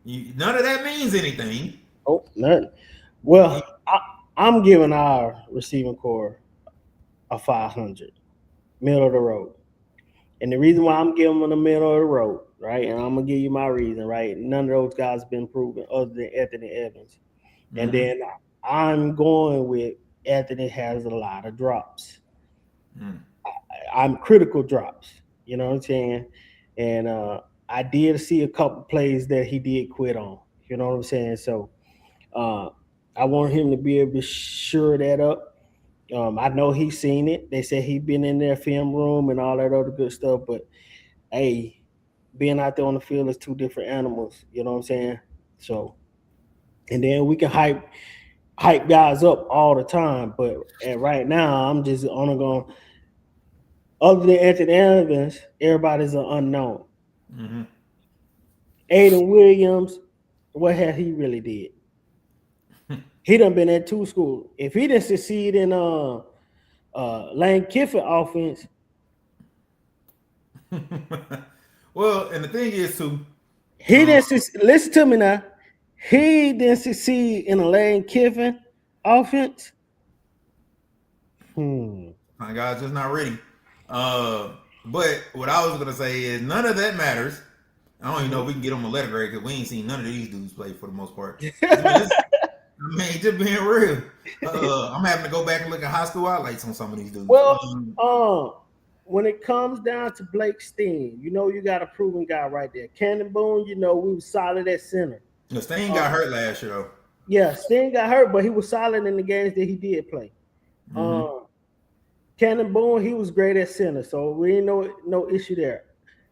none of that means anything. Oh, nothing. Well, I'm giving our receiving core a 500, middle of the road. And the reason why I'm giving them the middle of the road, right? And I'm gonna give you my reason, right? None of those guys been proven other than Anthony Evans. And then I'm going with Anthony has a lot of drops. I'm critical drops. You know what I'm saying? And I did see a couple plays that he did quit on. You know what I'm saying? So I want him to be able to sure that up. I know he's seen it. They said he's been in their film room and all that other good stuff. But hey, being out there on the field is two different animals. You know what I'm saying? So, and then we can hype guys up all the time. But right now, I'm just only going. Other than Anthony Evans, everybody's an unknown. Mm-hmm. Aiden Williams, what has he really did? He done been at two schools. If he didn't succeed in Lane Kiffin offense. Well, and the thing is too, He didn't listen to me now. He didn't succeed in a Lane Kiffin offense. my guy's just not ready. But what I was gonna say is none of that matters. I don't even know if we can get him a letter grade because we ain't seen none of these dudes play for the most part. I mean, just being real. I'm having to go back and look at high school highlights on some of these dudes. Well, when it comes down to Blake Steen, you know you got a proven guy right there. Cannon Boone, you know, we was solid at center. Steen got hurt last year though. Yeah, Steen got hurt, but he was solid in the games that he did play. Cannon Boone, he was great at center, so we ain't no issue there.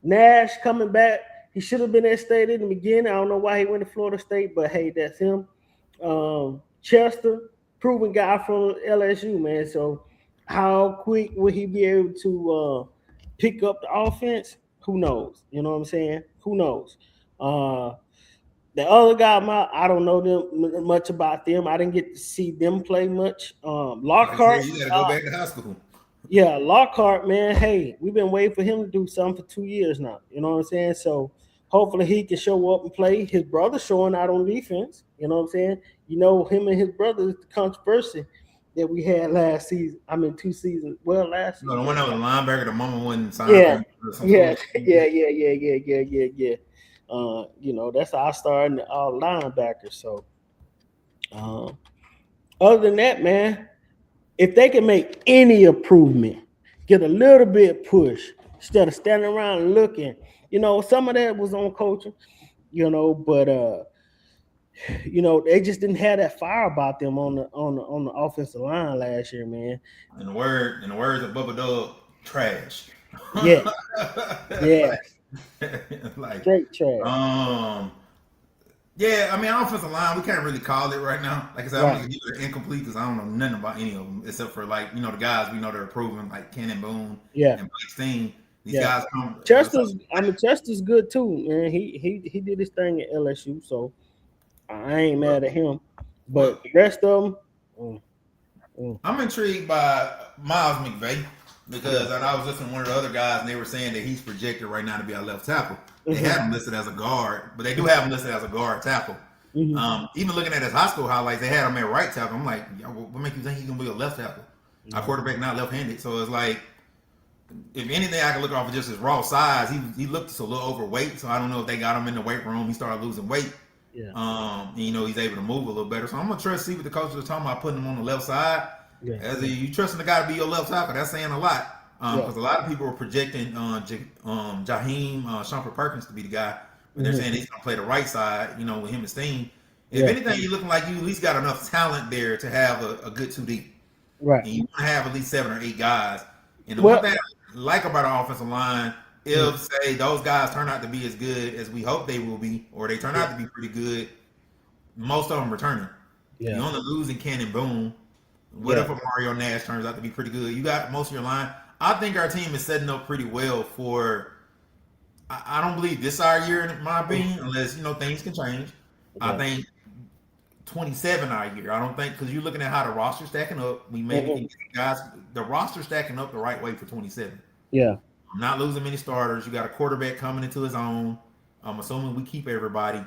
Nash coming back, he should have been at State in the beginning. I don't know why he went to Florida State, but hey, that's him. Chester, proven guy from LSU, man. So how quick will he be able to pick up the offense? Who knows? You know what I'm saying? Who knows? The other guy, I don't know them much about them. I didn't get to see them play much. Lockhart, you got to go back to high school. Yeah, Lockhart, man. Hey, we've been waiting for him to do something for 2 years now. You know what I'm saying? So hopefully he can show up and play. His brother showing out on defense. You know what I'm saying? You know, him and his brother is the controversy that we had last season. I mean, 2 seasons. Well, last season. No, the one that was linebacker, the mama wasn't signed. Yeah. You know, that's our star and our linebacker. So, other than that, man, if they can make any improvement, get a little bit push instead of standing around and looking, you know, some of that was on coaching, you know, but you know, they just didn't have that fire about them on the offensive line last year, man. In the words of Bubba Dawg, trash. Yeah. Yeah. Like straight trash. Yeah, I mean, offensive line, we can't really call it right now. Like I said, I'm going to give it incomplete because I don't know nothing about any of them except for, like, you know, the guys we know they're proven, like Cannon Boone and Blake Steen. These guys come. Chester's good too, man. He did his thing at LSU, so I ain't mad at him. But the rest of them, I'm intrigued by Miles McVay because I was listening to one of the other guys and they were saying that he's projected right now to be our left tackle. They have him listed as a guard, but they do have him listed as a guard tackle. Even looking at his high school highlights, they had him at right tackle. I'm like, what make you think he's gonna be a left tackle? Our quarterback not left-handed, so it's like, if anything, I can look off of just his raw size. He looked just a little overweight, so I don't know if they got him in the weight room. He started losing weight. And, you know, he's able to move a little better. So I'm gonna try to see what the coaches are talking about putting him on the left side. You trusting the guy to be your left tackle, that's saying a lot. Because a lot of people were projecting Jaheim Shumpert Perkins to be the guy, but they're saying he's gonna play the right side. You know, with him and Steen. If anything, you're looking like you at least got enough talent there to have a good 2 deep. Right. And you want to have at least 7 or 8 guys. And the one thing I like about our offensive line, if say those guys turn out to be as good as we hope they will be, or they turn out to be pretty good, most of them returning. You're only losing Cannon Boone. What if a Mario Nash turns out to be pretty good? You got most of your line. I think our team is setting up pretty well for. I don't believe this our year, in my opinion, unless you know things can change. I think 27 our year. I don't think because you're looking at how the roster's stacking up. We maybe can get guys. The roster's stacking up the right way for 27. Yeah. I'm not losing many starters. You got a quarterback coming into his own. I'm assuming we keep everybody.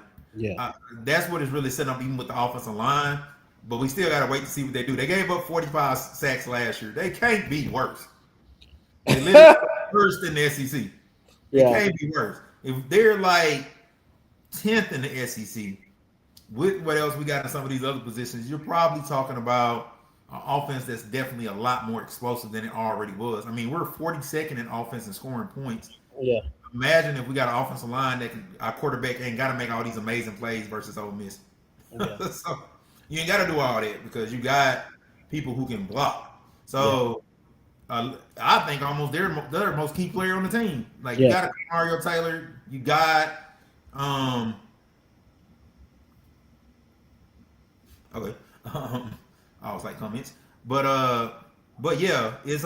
That's what is really setting up even with the offensive line. But we still got to wait to see what they do. They gave up 45 sacks last year. They can't be worse. They literally worse than the SEC. They can't be worse. If they're like 10th in the SEC, with what else we got in some of these other positions, you're probably talking about an offense that's definitely a lot more explosive than it already was. I mean, we're 42nd in offense and scoring points. Imagine if we got an offensive line that our quarterback ain't got to make all these amazing plays versus Ole Miss. So you ain't got to do all that because you got people who can block. Yeah. So I think almost they're the most key player on the team. Like you Yeah. got a Mario Taylor, you got um okay I was like comments, but but yeah, it's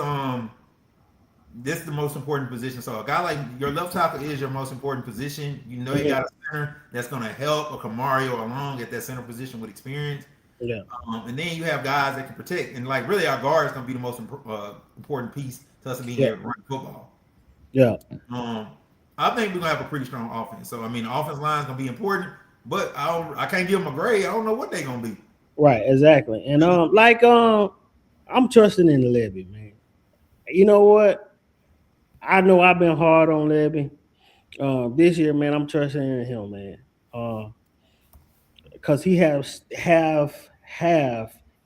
this is the most important position. So a guy like your left tackle is your most important position. You know you Mhm. got a center that's going to help a Kamario along at that center position with experience. Yeah. And then you have guys that can protect. And like really, our guard is going to be the most important piece to us being Yeah. able to run football. Yeah. Um, I think we're gonna have a pretty strong offense. So I mean, the offense line is gonna be important, but I can't give them a grade. I don't know what they're gonna be. Right. Exactly. And I'm trusting in the Levy, man. You know what? I know I've been hard on Levy. This year, man, I'm trusting in him, man. Because he have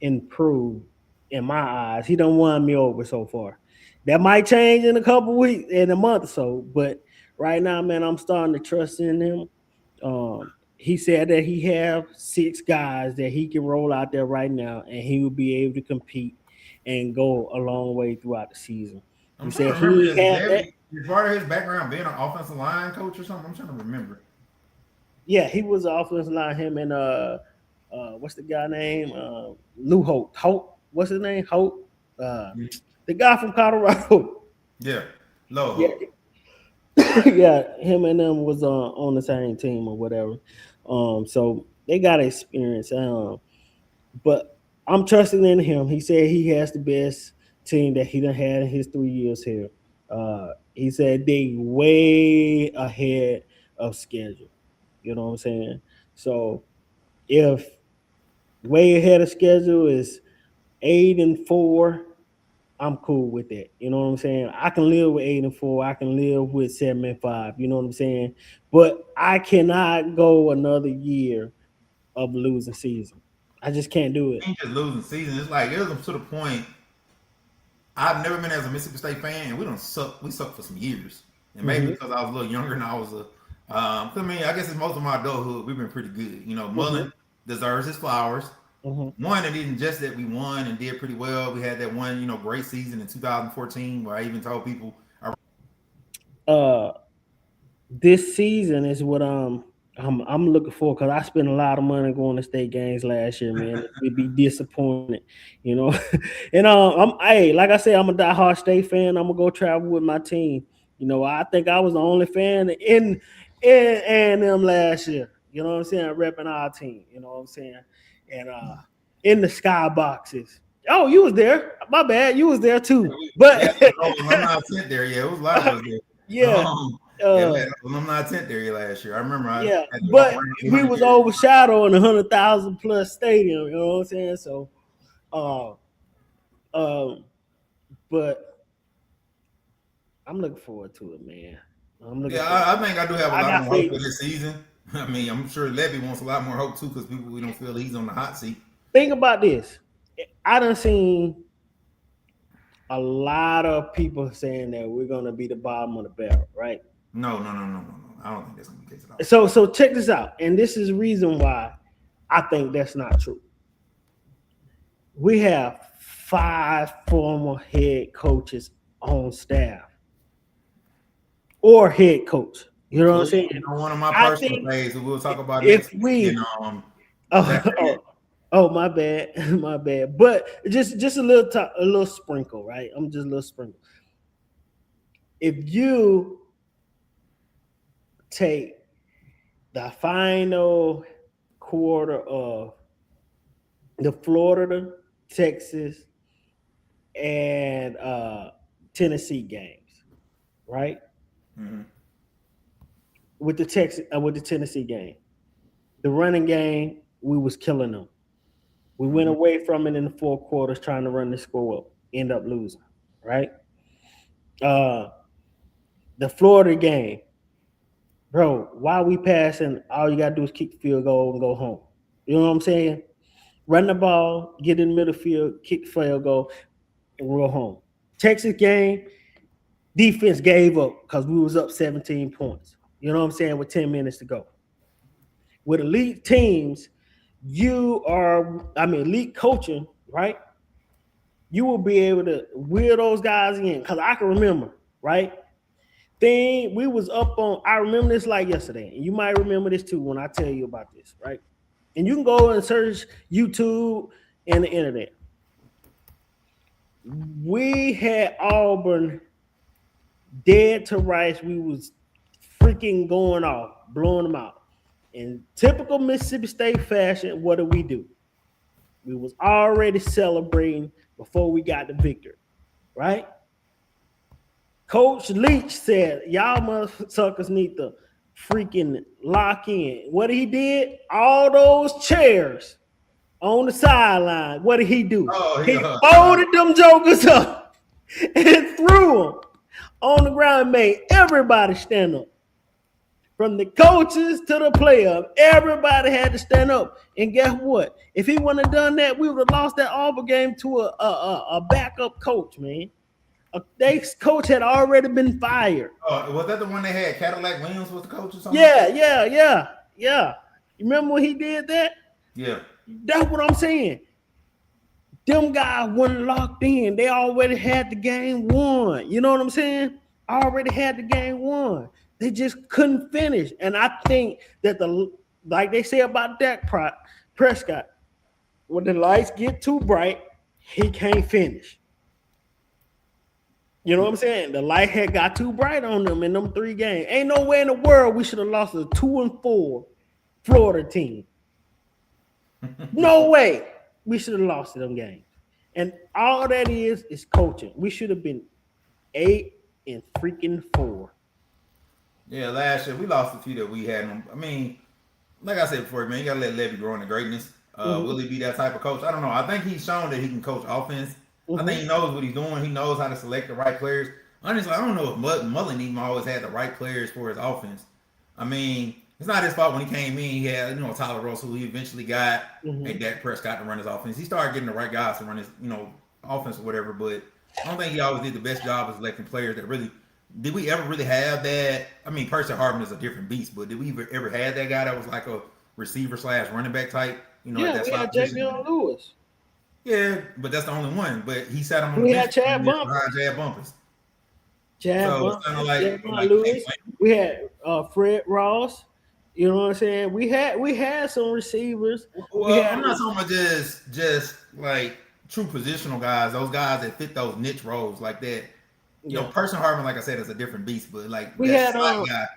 improved in my eyes. He don't won me over so far. That might change in a couple weeks, in a month or so. But right now, man, I'm starting to trust in him. He said that he have 6 guys that he can roll out there right now, and he will be able to compete and go a long way throughout the season. I'm He trying to said remember he this. had that. Levy is part of his background being an offensive line coach or something. I'm trying to remember. Yeah, he was the offensive line. Him and what's the guy name? Lou Holt. Holt. What's his name? Holt. Uh, the guy from Colorado. Yeah, low Yeah, hope. yeah. Him and them was on the same team or whatever. So they got experience. But I'm trusting in him. He said he has the best team that he done had in his 3 years here. He said they way ahead of schedule. You know what I'm saying? So if way ahead of schedule is 8-4, I'm cool with that. You know what I'm saying? I can live with 8-4. I can live with 7-5. You know what I'm saying? But I cannot go another year of losing season. I just can't do it. Ain't just losing season. It's like it was to the point. I've never been as a Mississippi State fan, and we don't suck. We suck for some years, and maybe Hmm. because I was a little younger and I was a. I mean, I guess it's most of my adulthood. We've been pretty good. You know, Hmm. Mullen deserves his flowers. Hmm. One, it isn't just that we won and did pretty well. We had that one, great season in 2014 where I even told people, Uh, this season is what I'm looking for because I spent a lot of money going to state games last year, man. We'd be disappointed, you know. And like I said, I'm a diehard state fan. I'm gonna go travel with my team. You know, I think I was the only fan in A&M last year. You know what I'm saying? Repping our team. You know what I'm saying? And in the sky boxes. Oh, you was there. My bad. You was there too. we had But an alumni tent there. Yeah, it was a lot of us there. yeah. Yeah, we Uh, had an alumni tent there last year. I remember I Yeah, had to walk but around we 800 was yards. overshadowing 100,000 plus stadium. You know what I'm saying? So, uh, um, but I'm looking forward to it, man. I'm looking Yeah, forward. I think I do have a I lot got more hope faith. for this season. I mean, I'm sure Levy wants a lot more hope too because people we don't feel he's on the hot seat. Think about this. I done seen a lot of people saying that we're gonna be the bottom of the barrel, right? No, no, no, no, no, no. I don't think that's gonna be the case at all. So check this out, and this is the reason why I think that's not true. We have 5 former head coaches on staff or head coach. You know what I'm Including saying? one of my I personal think plays that we'll talk about if next week. we Zach oh, Elliott. my bad, my bad. But just a little sprinkle, right? I'm just a little sprinkle. If you take the final quarter of the Florida, Texas, and Tennessee games, right? Mhm. With the Tennessee game, the running game, we was killing them. We went Mhm. away from it in the 4 quarters trying to run the score up, end up losing, right? Uh, the Florida game, bro, while we passing, all you gotta do is kick the field goal and go home. You know what I'm saying? Run the ball, get in the middle field, kick the field goal, and roll home. Texas game, defense gave up because we was up 17 points. You know what I'm saying? With 10 minutes to go. With elite teams, elite coaching, right? you will be able to wheel those guys in. Because I can remember, right? We was up on, I remember this like yesterday, and you might remember this too when I tell you about this, right? And you can go and search YouTube and the internet. We had Auburn dead to rights. We was freaking going off, blowing them out. In typical Mississippi State fashion, what do? We was already celebrating before we got the victory, right? Coach Leach said, y'all motherfuckers need to freaking lock in. What he did? All those chairs on the sideline, what did he do? He folded them jokers up and threw them on the ground and made everybody stand up. From the coaches to the players, everybody had to stand up. And guess what? If he wouldn't have done that, we would have lost that Auburn game to a backup coach, man. Their coach had already been fired. Oh, was that the one they had? Cadillac Williams was the coach or something? Yeah. You remember when he did that? Yeah. That's what I'm saying. Them guys weren't locked in. They already had the game won. You know what I'm saying? Already had the game won. They just couldn't finish. And I think that like they say about Dak Prescott, when the lights get too bright, he can't finish. You know what I'm saying? The light had got too bright on them in them 3 games. Ain't no way in the world we should have lost a 2-4 Florida team. No way we should have lost to them games. And all that is coaching. We should have been 8-4. Yeah, last year we lost a few that we had. I mean, like I said before, man, you gotta let Levy grow into greatness. Will he be that type of coach? I don't know. I think he's shown that he can coach offense. I think he knows what he's doing. He knows how to select the right players. Honestly, I don't know if Mullen even always had the right players for his offense. I mean, it's not his fault when he came in. He had, Tyler Russell, who he eventually got, and Dak Prescott to run his offense. He started getting the right guys to run his, offense or whatever. But I don't think he always did the best job of selecting players that really. Did we ever really have that? I mean, Percy Harvin is a different beast, but did we ever have that guy that was like a receiver / running back type? Yeah, we had Javion Lewis. Yeah, but that's the only one. But he sat him on the bench behind Chad Bumpers. Chad Lewis. We had Fred Ross. You know what I'm saying? We had some receivers. Well, I'm not talking about just like true positional guys. Those guys that fit those niche roles like that. Percy Harvin, like I said, is a different beast. But like we had guy.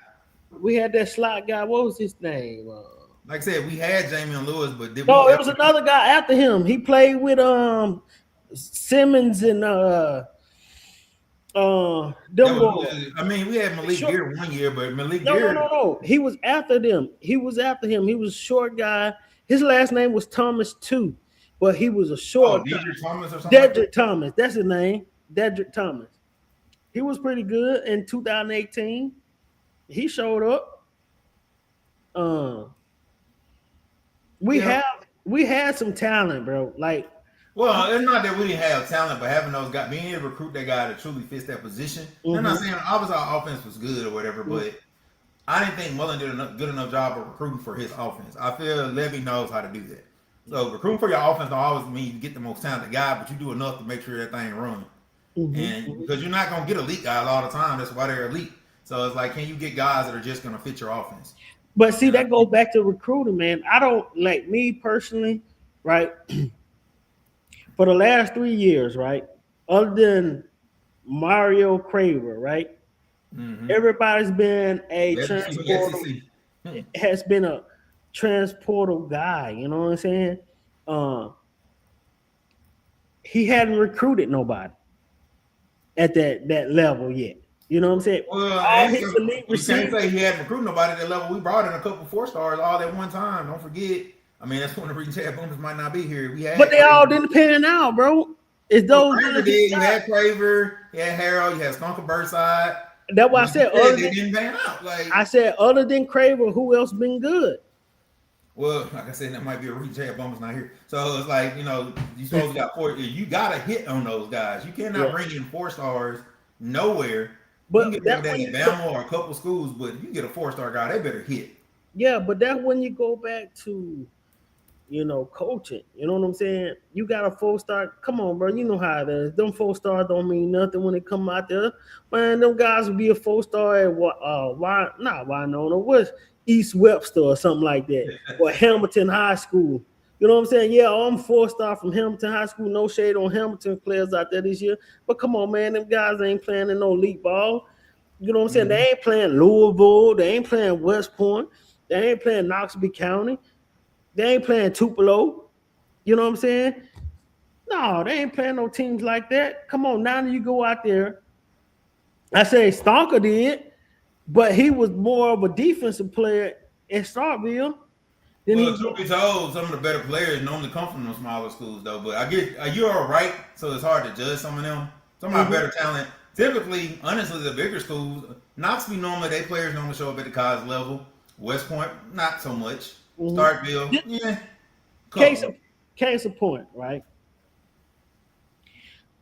We had that slot guy. What was his name? Like I said, we had Jamion Lewis, but it was another guy after him. He played with Simmons and them boys. I mean, we had Malik Gear one year, but Malik Gear. No. He was after them. He was a short guy. His last name was Thomas too, but he was a short guy. Dedrick Thomas or something. Dedrick Thomas. That's his name. Dedrick Thomas. He was pretty good in 2018. He showed up. We had some talent, bro. Like, well, it's not that we didn't have talent, but having those guys, being able to recruit that guy that truly fits that position. I'm not saying obviously our offense was good or whatever, but I didn't think Mullen did a good enough job of recruiting for his offense. I feel Levy knows how to do that. So recruiting for your offense don't always mean you get the most talented guy, but you do enough to make sure that thing runs. And because you're not gonna get elite guys all the time, that's why they're elite. So it's like, can you get guys that are just gonna fit your offense? But see, that goes back to recruiting, man. I don't like me personally, right? For the last 3 years, right? Other than Mario Craver, right? Everybody's been a transporter. Has been a transporter guy. You know what I'm saying? He hadn't recruited nobody at that level yet. You know what I'm saying? Well, you can't say he hadn't recruited nobody at that level. We brought in a couple 4-stars all at one time. Don't forget. I mean, that's one of the reasons Chad Bumpers might not be here. But they all didn't pan out, bro. It's those. Craver did. You had Craver, you had Harold, you had Skunker Burnside. That's why I said they didn't pan out. Like I said, other than Craver, who else been good? Well, like I said, that might be a reason Chad Bumpers not here. So it's like, you supposed to got 4. You got to hit on those guys. You cannot bring in 4-stars nowhere. But you can get that in Alabama or a couple schools, but if you get a 4-star guy, they better hit. Yeah, but that's when you go back to coaching. You know what I'm saying? You got a 4-star. Come on, bro. You know how it is. Them 4 stars don't mean nothing when they come out there. Man, them guys would be a 4-star at what? Why not? Why no? What's East Webster or something like that, or Hamilton High School. You know what I'm saying? Yeah, I'm 4-star from Hamilton High School. No shade on Hamilton players out there this year, but come on, man, them guys ain't playing in no league ball. You know what I'm saying? Mhm. They ain't playing Louisville. They ain't playing West Point. They ain't playing Knoxville County. They ain't playing Tupelo. You know what I'm saying? No, they ain't playing no teams like that. Come on, now you go out there. I say Stonker did, but he was more of a defensive player in Starkville than he Well, was. truth be told, some of the better players normally come from those smaller schools, though. But I get you're all right, so it's hard to judge some of them. Some of our better talent, typically, honestly, the bigger schools, Knoxville normally, their players normally show up at the college level. West Point, not so much. Starkville, yeah, Case couple. of, case of point, right?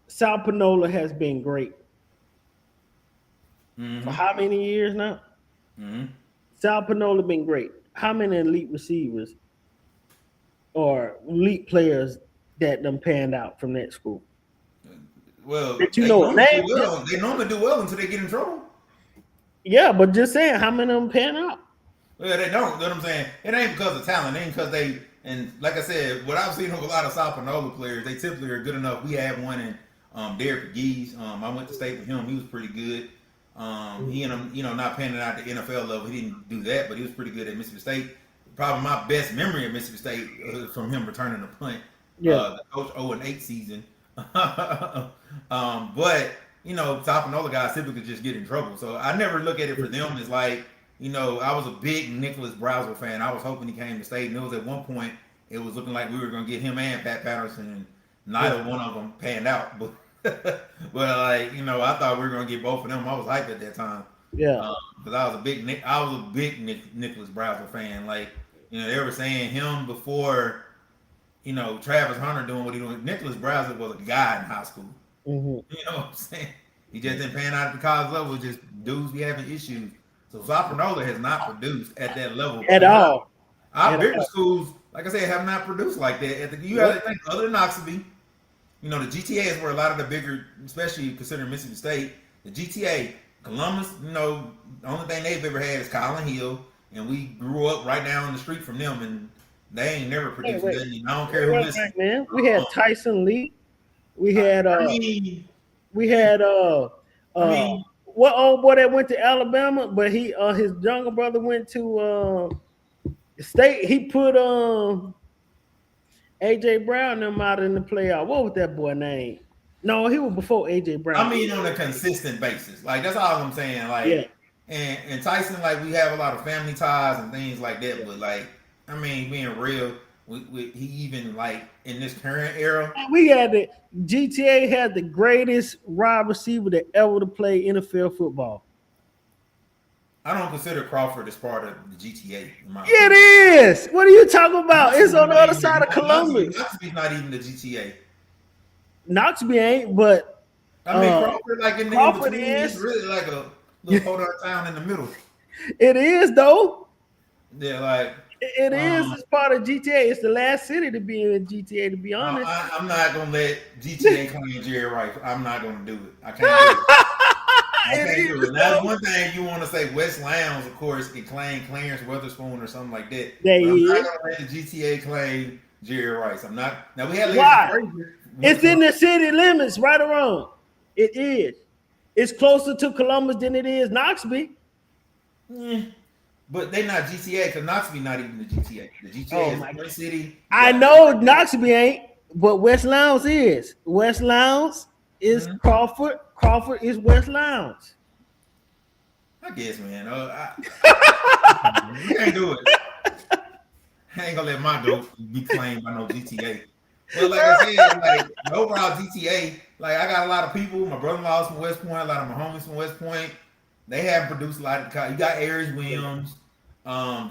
South Panola has been great for how many years now? Mm-hmm. South Panola been great. How many elite receivers or elite players that them panned out from that school? Well, That you they know, normally name. do well. They normally do well until they get in trouble. Yeah, but just saying, how many of them pan out? Well, they don't. You know what I'm saying? It ain't because of talent. It ain't because they. And like I said, what I've seen of a lot of South Panola players, they typically are good enough. We had one in Derek McGee's. I went to state with him. He was pretty good. He ended up, not panning out the NFL level. He didn't do that, but he was pretty good at Mississippi State. Probably my best memory of Mississippi State from him returning the punt. Yeah, The Coach 0-8 season. But South Panola guys typically just get in trouble. So I never look at it for them as like, I was a big Nicholas Browser fan. I was hoping he came to state, and it was at one point it was looking like we were going to get him and Pat Patterson, and neither one of them panned out. But I thought we were going to get both of them. I was hyped at that time yeah. because I was a big Nicholas Browser fan. Like, they were saying him before. Travis Hunter doing what he doing. Nicholas Browser was a guy in high school. Mm-hmm. You know what I'm saying? He just didn't pan out at the college level. Just dudes be having issues. So South Panola has not produced at that level At all. Our At bigger all. schools, like I said, have not produced like that. You got to think other than Knoxville. The GTA is where a lot of the bigger, especially considering Mississippi State, the GTA, Columbus. The only thing they've ever had is Collin Hill, and we grew up right down the street from them, and they ain't never produced Wait, nothing. I don't care who listens. man. We had Tyson Lee. We had I mean, we had I mean, what old boy that went to Alabama, but he his younger brother went to state. He put AJ Brown them out in the playoff. What was that boy name? No, he was before AJ Brown. on a consistent basis. Like that's all I'm saying. Like, Yeah. and Tyson, like we have a lot of family ties and things like that. But like, being real, he even like in this current era. We had the GTA had the greatest wide receiver that ever to play NFL football. I don't consider Crawford as part of the GTA. In my It opinion. is. What are you talking about? It's on the other side of Columbus. Knoxville's not even the GTA. Knoxville ain't, but Crawford, like in Crawford between, is. is really like a little hold town in the middle. It is though. Yeah, like It is. It's part of GTA. It's the last city to be in GTA. To be honest, I'm not gonna let GTA claim Jerry Rice. I'm not gonna do it. I can't do it. I can't do it. That's one thing you want to say. West Lowndes, of course, can claim Clarence Weatherspoon or something like that. But I'm not gonna let the GTA claim Jerry Rice. I'm not. Now we had why? It's in the city limits, right or wrong. It is. It's closer to Columbus than it is Knoxville. But they're not GTA because Knoxville not even the GTA. The GTA is one city. I know Knoxville ain't, but West Lowndes is. West Lowndes is Crawford. Crawford is West Lowndes. I guess, man. You can't do it. I ain't gonna let my goat be claimed by no GTA. But like I said, like the overall GTA, like I got a lot of people. My brother-in-law's from West Point. A lot of my homies from West Point. They haven't produced a lot of. You got Aries Williams.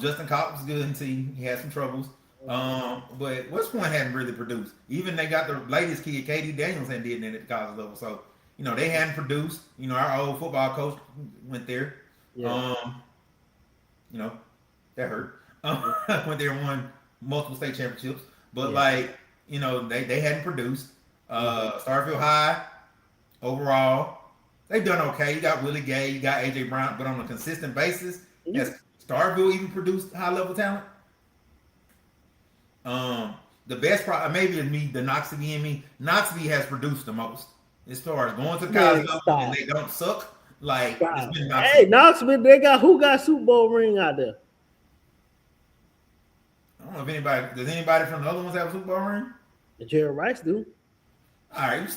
Justin Cobb was good until he had some troubles. But West Point hadn't really produced. Even they got the latest kid, KD Daniels, hadn't did it at the college level. So they hadn't produced. Our old football coach went there. Yeah. That hurt. Went there and won multiple state championships, but Yeah. like they hadn't produced. Starfield High overall, they've done okay. You got Willie Gay, you got AJ Brown, but on a consistent basis, You- has Starville even produced high level talent? Um, the best maybe is me, the Knoxville in me. Knoxville has produced the most as far as going to the college Man, level, and stop. they don't suck. Like it's Stop. been Hey, Knoxville. Knoxville, they got who got Super Bowl ring out there? I don't know if anybody does. Anybody from the other ones have a Super Bowl ring? Jerry Rice do. All right, you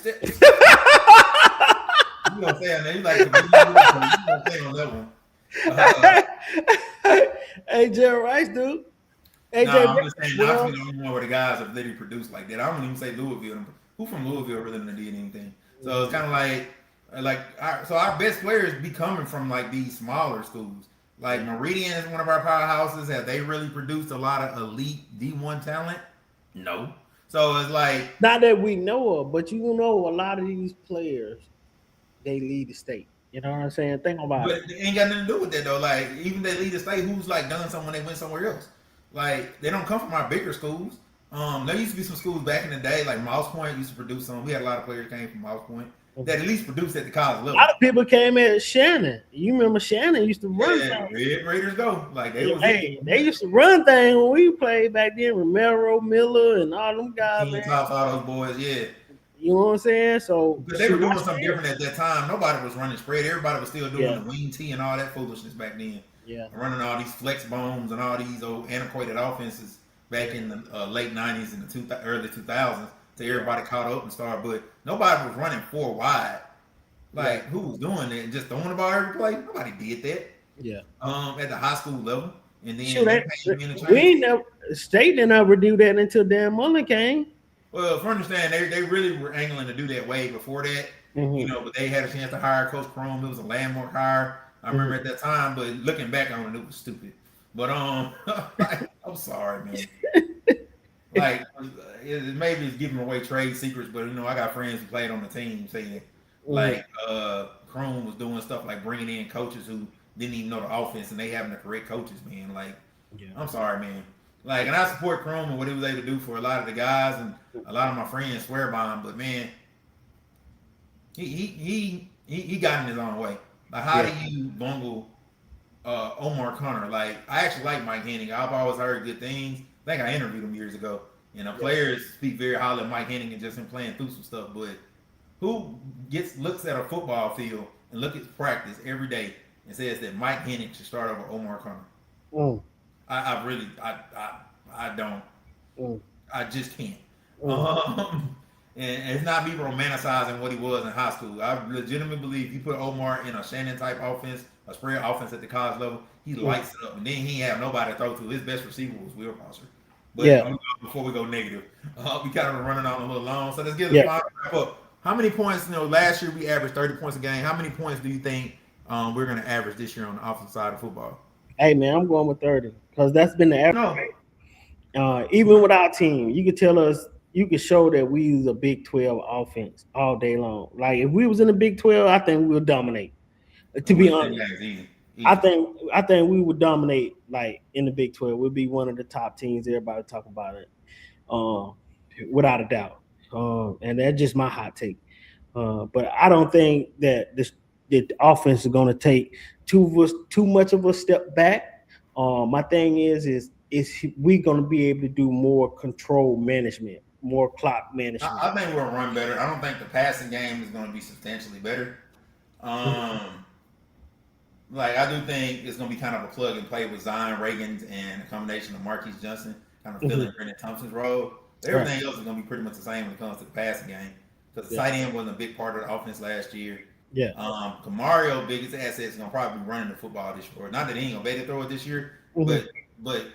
gonna say on there? You like you gonna say on that one? Hey, Jerry Rice do. No, AJ I'm just saying Brown. Knoxville the only one where the guys have literally produced like that. I don't even say Louisville. Who from Louisville really done did anything? So it's kind of so our best players be coming from like these smaller schools. Like Meridian is one of our powerhouses. Have they really produced a lot of elite D1 talent? No. So it's like Not that we know of, but you know a lot of these players, they lead the state. You know what I'm saying? Think about but it. it ain't got nothing to do with that though. Like even they lead the state, who's like done something when they went somewhere else. Like they don't come from our bigger schools. There used to be some schools back in the day, like Mouse Point used to produce some. We had a lot of players came from Mouse Point that at least produced at the college A level. lot of people came at Shannon. You remember Shannon used to run Yeah, Red Raiders go. Like they was they used to run things when we played back then. Romero, Miller, and all them guys, King man. Tops, all those boys, yeah. You know what I'm saying? So Because they were doing something different at that time. Nobody was running spread. Everybody was still doing Yeah. the wing tee and all that foolishness back then. Yeah. Running all these flex bones and all these old antiquated offenses back in the late 90s and the early 2000s till everybody caught up and started. But nobody was running four wide. Like, who was doing that? Just throwing the ball every play? Nobody did that. Yeah. At the high school level. And then Shoot, they paid me in the we ain't never state didn't ever do that until Dan Mullen came. Well, if I understand, they really were angling to do that way before that, but they had a chance to hire Coach Chrome. It was a landmark hire. I remember at that time, but looking back on it, it was stupid. But I'm sorry, man. Like maybe it's giving away trade secrets, but I got friends who played on the team saying like Chrome was doing stuff like bringing in coaches who didn't even know the offense, and they having the correct coaches, man. Like, I'm sorry, man. Like, and I support Chrome and what he was able to do for a lot of the guys, and a lot of my friends swear by him. But man, he got in his own way. Like, how do you bungle Omar Connor? Like, I actually like Mike Henning. I've always heard good things. I think I interviewed him years ago. And the players speak very highly of Mike Henning and just him playing through some stuff. But who looks at a football field and look at practice every day and says that Mike Henning should start over Omar Connor? I don't. I just can't. And it's not me romanticizing what he was in high school. I legitimately believe you put Omar in a Shannon type offense, a spread offense at the college level, he lights it up. And then he have nobody to throw to. His best receiver was Will Foster. But before we go negative, we kind of running on a little long. So let's get the final wrap up. How many points? Last year we averaged 30 points a game. How many points do you think we're going to average this year on the offensive side of football? Hey man, I'm going with 30 because that's been the average. Even with our team, you could tell us, you could show that we use a Big 12 offense all day long. Like if we was in the Big 12, I think we would dominate. To be honest, easy. I think we would dominate. Like in the Big 12, we'd be one of the top teams. Everybody talk about it, without a doubt. And that's just my hot take. But I don't think that the offense is going to take too much of a step back. My thing is we going to be able to do more control management, more clock management? I think we'll run better. I don't think the passing game is going to be substantially better. Like I do think it's going to be kind of a plug and play with Zion Reagan's and a combination of Marquise Johnson kind of filling Brendan Thompson's role. Everything else is going to be pretty much the same when it comes to the passing game because the tight end wasn't a big part of the offense last year. Yeah. Kamario, biggest asset is going to probably be running the football this year. Not that he ain't going to be able to throw it this year, but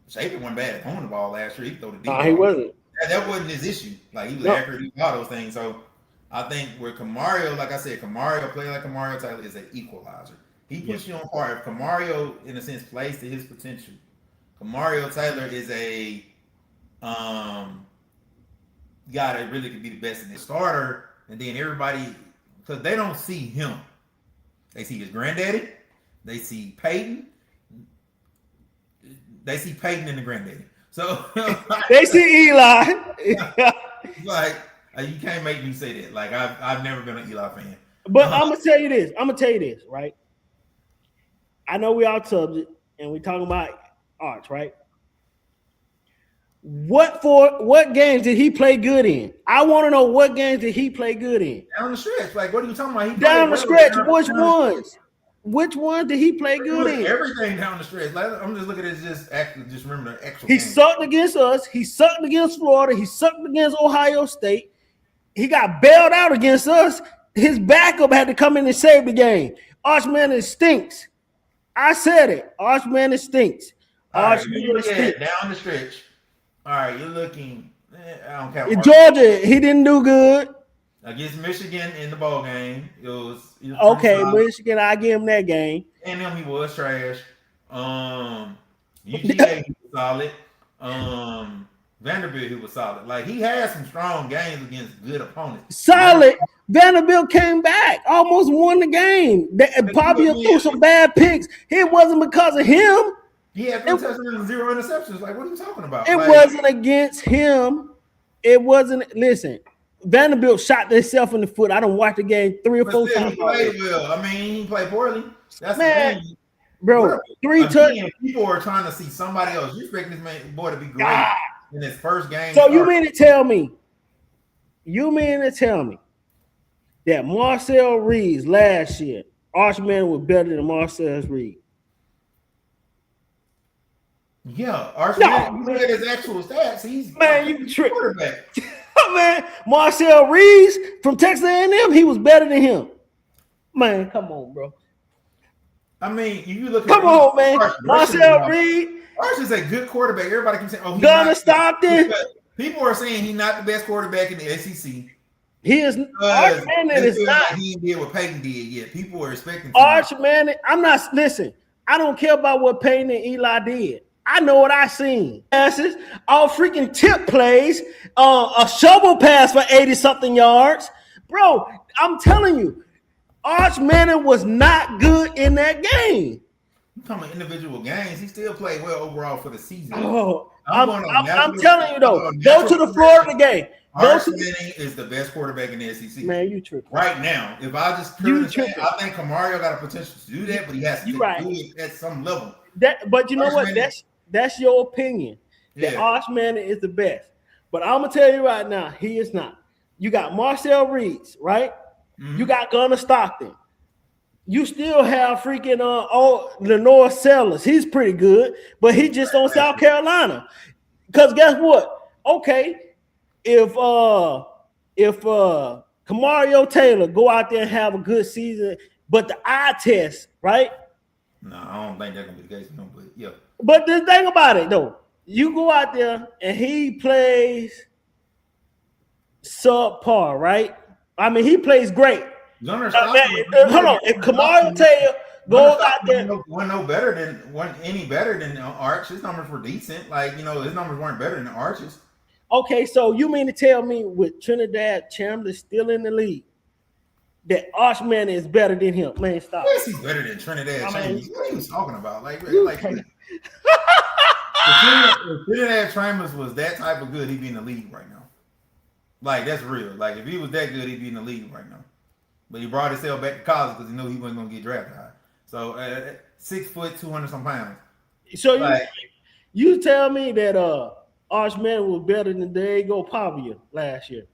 Shaper wasn't bad at throwing the ball last year. He threw the deep ball. He wasn't. That wasn't his issue. Like he was accurate in all those things. So I think where Kamario, like I said, Kamario play like Kamario Taylor is an equalizer. He puts you on par. If Kamario, in a sense, plays to his potential, Kamario Taylor is a guy that really could be the best in the starter. And then everybody, because they don't see him. They see his granddaddy. They see Peyton. They see Peyton and the granddaddy. So They see Eli. like you can't make me say that. Like I've never been an Eli fan. But I'm gonna tell you this, right? I know we out subject and we talking about Arch, right? What games did he play good in? I want to know what games did he play good in? Down the stretch, like what are you talking about? He Down the stretch, which down ones? Which ones did he play good in? Everything down the stretch. Like, I'm just looking at just remember the actual. He game. sucked against us. He sucked against Florida. He sucked against Ohio State. He got bailed out against us. His backup had to come in and save the game. Arch Manning stinks. I said it. Arch Manning stinks. Arch Manning stinks. Down the stretch. All right, you're looking. I don't care. Georgia, he didn't do good. Against Michigan in the bowl game, it was okay. Michigan, I give him that game. And him, he was trash. UGA, he was solid. Vanderbilt, he was solid. Like he had some strong games against good opponents. Solid. Vanderbilt came back, almost won the game. Probably threw some bad picks. It wasn't because of him. He had 3 touchdowns and 0 interceptions. Like, what are you talking about? It wasn't against him. It wasn't. Listen, Vanderbilt shot themselves in the foot. I don't watch the game 3 or 4 times. He played well. I mean, he played poorly. That's man, the thing. Bro. 3 touchdowns. People are trying to see somebody else. You expect this boy to be great in his first game. So you mean to tell me that Marcel Reed last year, Arch Manning was better than Marcel Reed? Yeah, Arch Manning, you look at his actual stats, he's you tripping. Quarterback. Man, Marcel Reed from Texas A&M, he was better than him. Man, come on, bro. I mean, you look at come on, man. Marcel Reed. Arch is a good quarterback. Everybody can say, "Oh, he's Gunner Stockton." People are saying he's not the best quarterback in the SEC. He is. Arch Manning is not. Like he did what Peyton did yet. People were expecting. Arch Manning. I'm not. Listen, I don't care about what Peyton and Eli did. I know what I seen. Passes, all freaking tip plays, a shovel pass for 80-something yards. Bro, I'm telling you, Arch Manning was not good in that game. You talking about individual games? He still played well overall for the season. Oh, I'm telling you though, go to the Florida game. Arch Manning is the best quarterback in the SEC. Man, you tripping. Right now, if I just I think Kamario got a potential to do that, but he has to do it at some level. But you know what? That's your opinion. That Arch Manning is the best. But I'm gonna tell you right now, he is not. You got Marcel Reed, right? Mm-hmm. You got Gunner Stockton. You still have freaking Lenore Sellers. He's pretty good, but he just on South Carolina. Because guess what? Okay, if Kamario Taylor go out there and have a good season, but the eye test, right? No, I don't think that's gonna be the case. No, but yeah. But the thing about it though, you go out there and he plays subpar, right? I mean, he plays great. Hold on. If Kamario Taylor goes out there, wasn't any better than Arch. His numbers were decent. Like, his numbers weren't better than Arch's. Okay, so you mean to tell me with Trinidad Chandler still in the league that Arch Manning is better than him? Man, stop. Yes, he's better than Trinidad Chandler. What are you talking about? Like if Trinidad Chandler was that type of good, he'd be in the league right now. Like, that's real. Like, if he was that good, he'd be in the league right now. But he brought himself back to college because he knew he wasn't going to get drafted high. So, 6 foot, 200-some pounds. So, you tell me that Arch Manning was better than Diego Pavia last year?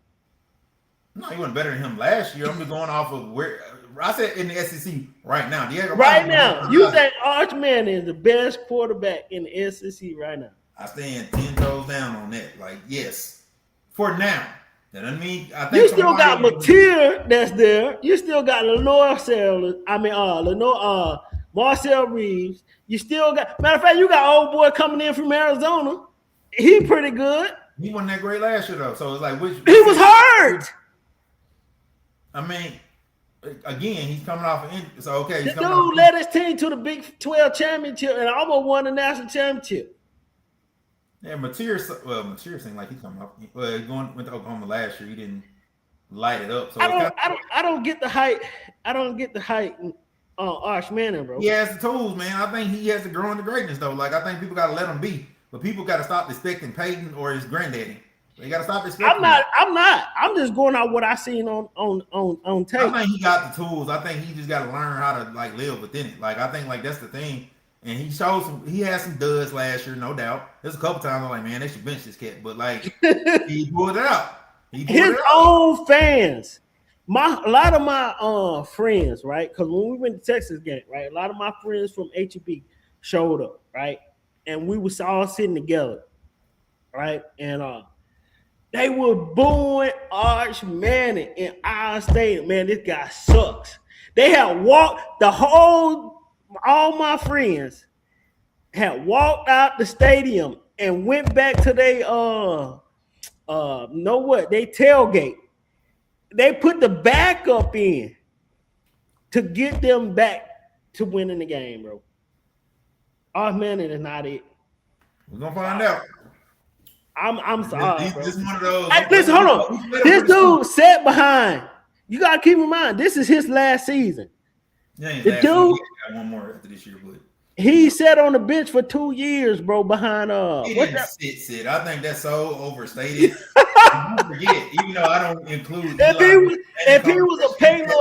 No, he wasn't better than him last year. I'm just going off of where I said in the SEC right now. You think Arch Manning is the best quarterback in the SEC right now? I stand 10 toes down on that. Like, yes, for now. That doesn't mean I think you still got Mateer that's there. You still got Lenore Sellers. Marcel Reeves. You still got. Matter of fact, you got old boy coming in from Arizona. He pretty good. He wasn't that great last year though. So it's like which he was hurt. I mean, again, he's coming off an injury. So okay, the dude led his team to the Big 12 championship and almost won the national championship. Yeah, Mateer seemed like he's coming up. Well, he went to Oklahoma last year. He didn't light it up. So I don't get the hype. I don't get the hype Arch Manning, bro. He has the tools, man. I think he has to grow into greatness, though. Like, I think people got to let him be. But people got to stop expecting Peyton or his granddaddy. They got to stop expecting I'm not. I'm just going out what I seen on tape. I think he got the tools. I think he just got to learn how to, like, live within it. Like, I think, like, that's the thing. And he had some duds last year, no doubt. There's a couple times I'm like, man, they should bench this cat. But, like, he pulled it out. His own fans. A lot of my friends, right? Because when we went to Texas game, right, a lot of my friends from HEB showed up, right, and we was all sitting together, right, and they were booing Arch Manning in our stadium. Man, this guy sucks. They had walked all my friends had walked out the stadium and went back to they they tailgate. They put the backup in to get them back to winning the game, bro. Arch Manning is not it. We're gonna find out. I'm sorry, bro. This is one of those. Hey, listen, hold on. This dude sat behind. You gotta keep in mind, this is his last season. Yeah, the dude got one more after this year, but he sat on the bench for 2 years, bro. Behind he didn't sit. I think that's so overstated. Don't forget, even though I don't include if he was a Peyton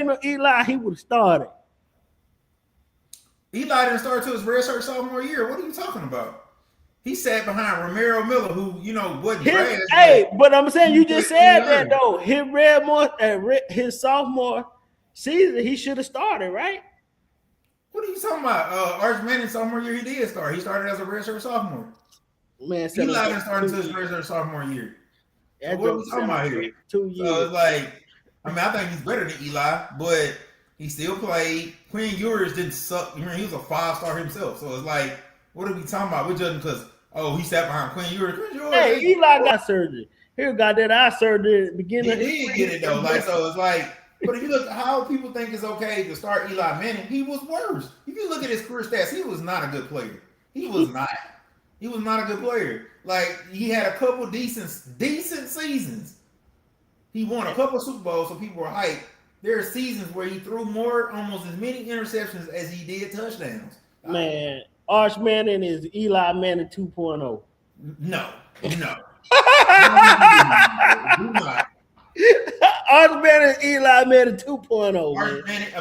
or Eli, he would have started. Eli didn't start until his redshirt sophomore year. What are you talking about? He sat behind Romero Miller, who wasn't trash. Hey, but I'm saying you just said that though. His sophomore season, he should have started, right? What are you talking about? Arch Manning sophomore year, he did start. He started as a redshirt sophomore. Man, Eli didn't start until his redshirt sophomore year. So what are we talking about here? 2 years. So it's like, I think he's better than Eli, but he still played. Quinn Ewers didn't suck. He was a 5-star himself. So it's like, what are we talking about? We're judging because, he sat behind Quinn Ewers. Hey, Eli got surgery. He got that eye surgery at the beginning. He did get it, though. Like, so it's like, but if you look at how people think it's okay to start Eli Manning, he was worse. If you look at his career stats, he was not a good player. He was not. He was not a good player. Like, he had a couple decent seasons. He won a couple Super Bowls, so people were hyped. There are seasons where he threw almost as many interceptions as he did touchdowns. Man, Arch Manning is Eli Manning 2.0. No. Do not. Arch Manning is Eli Manning 2.0. Arch Manning,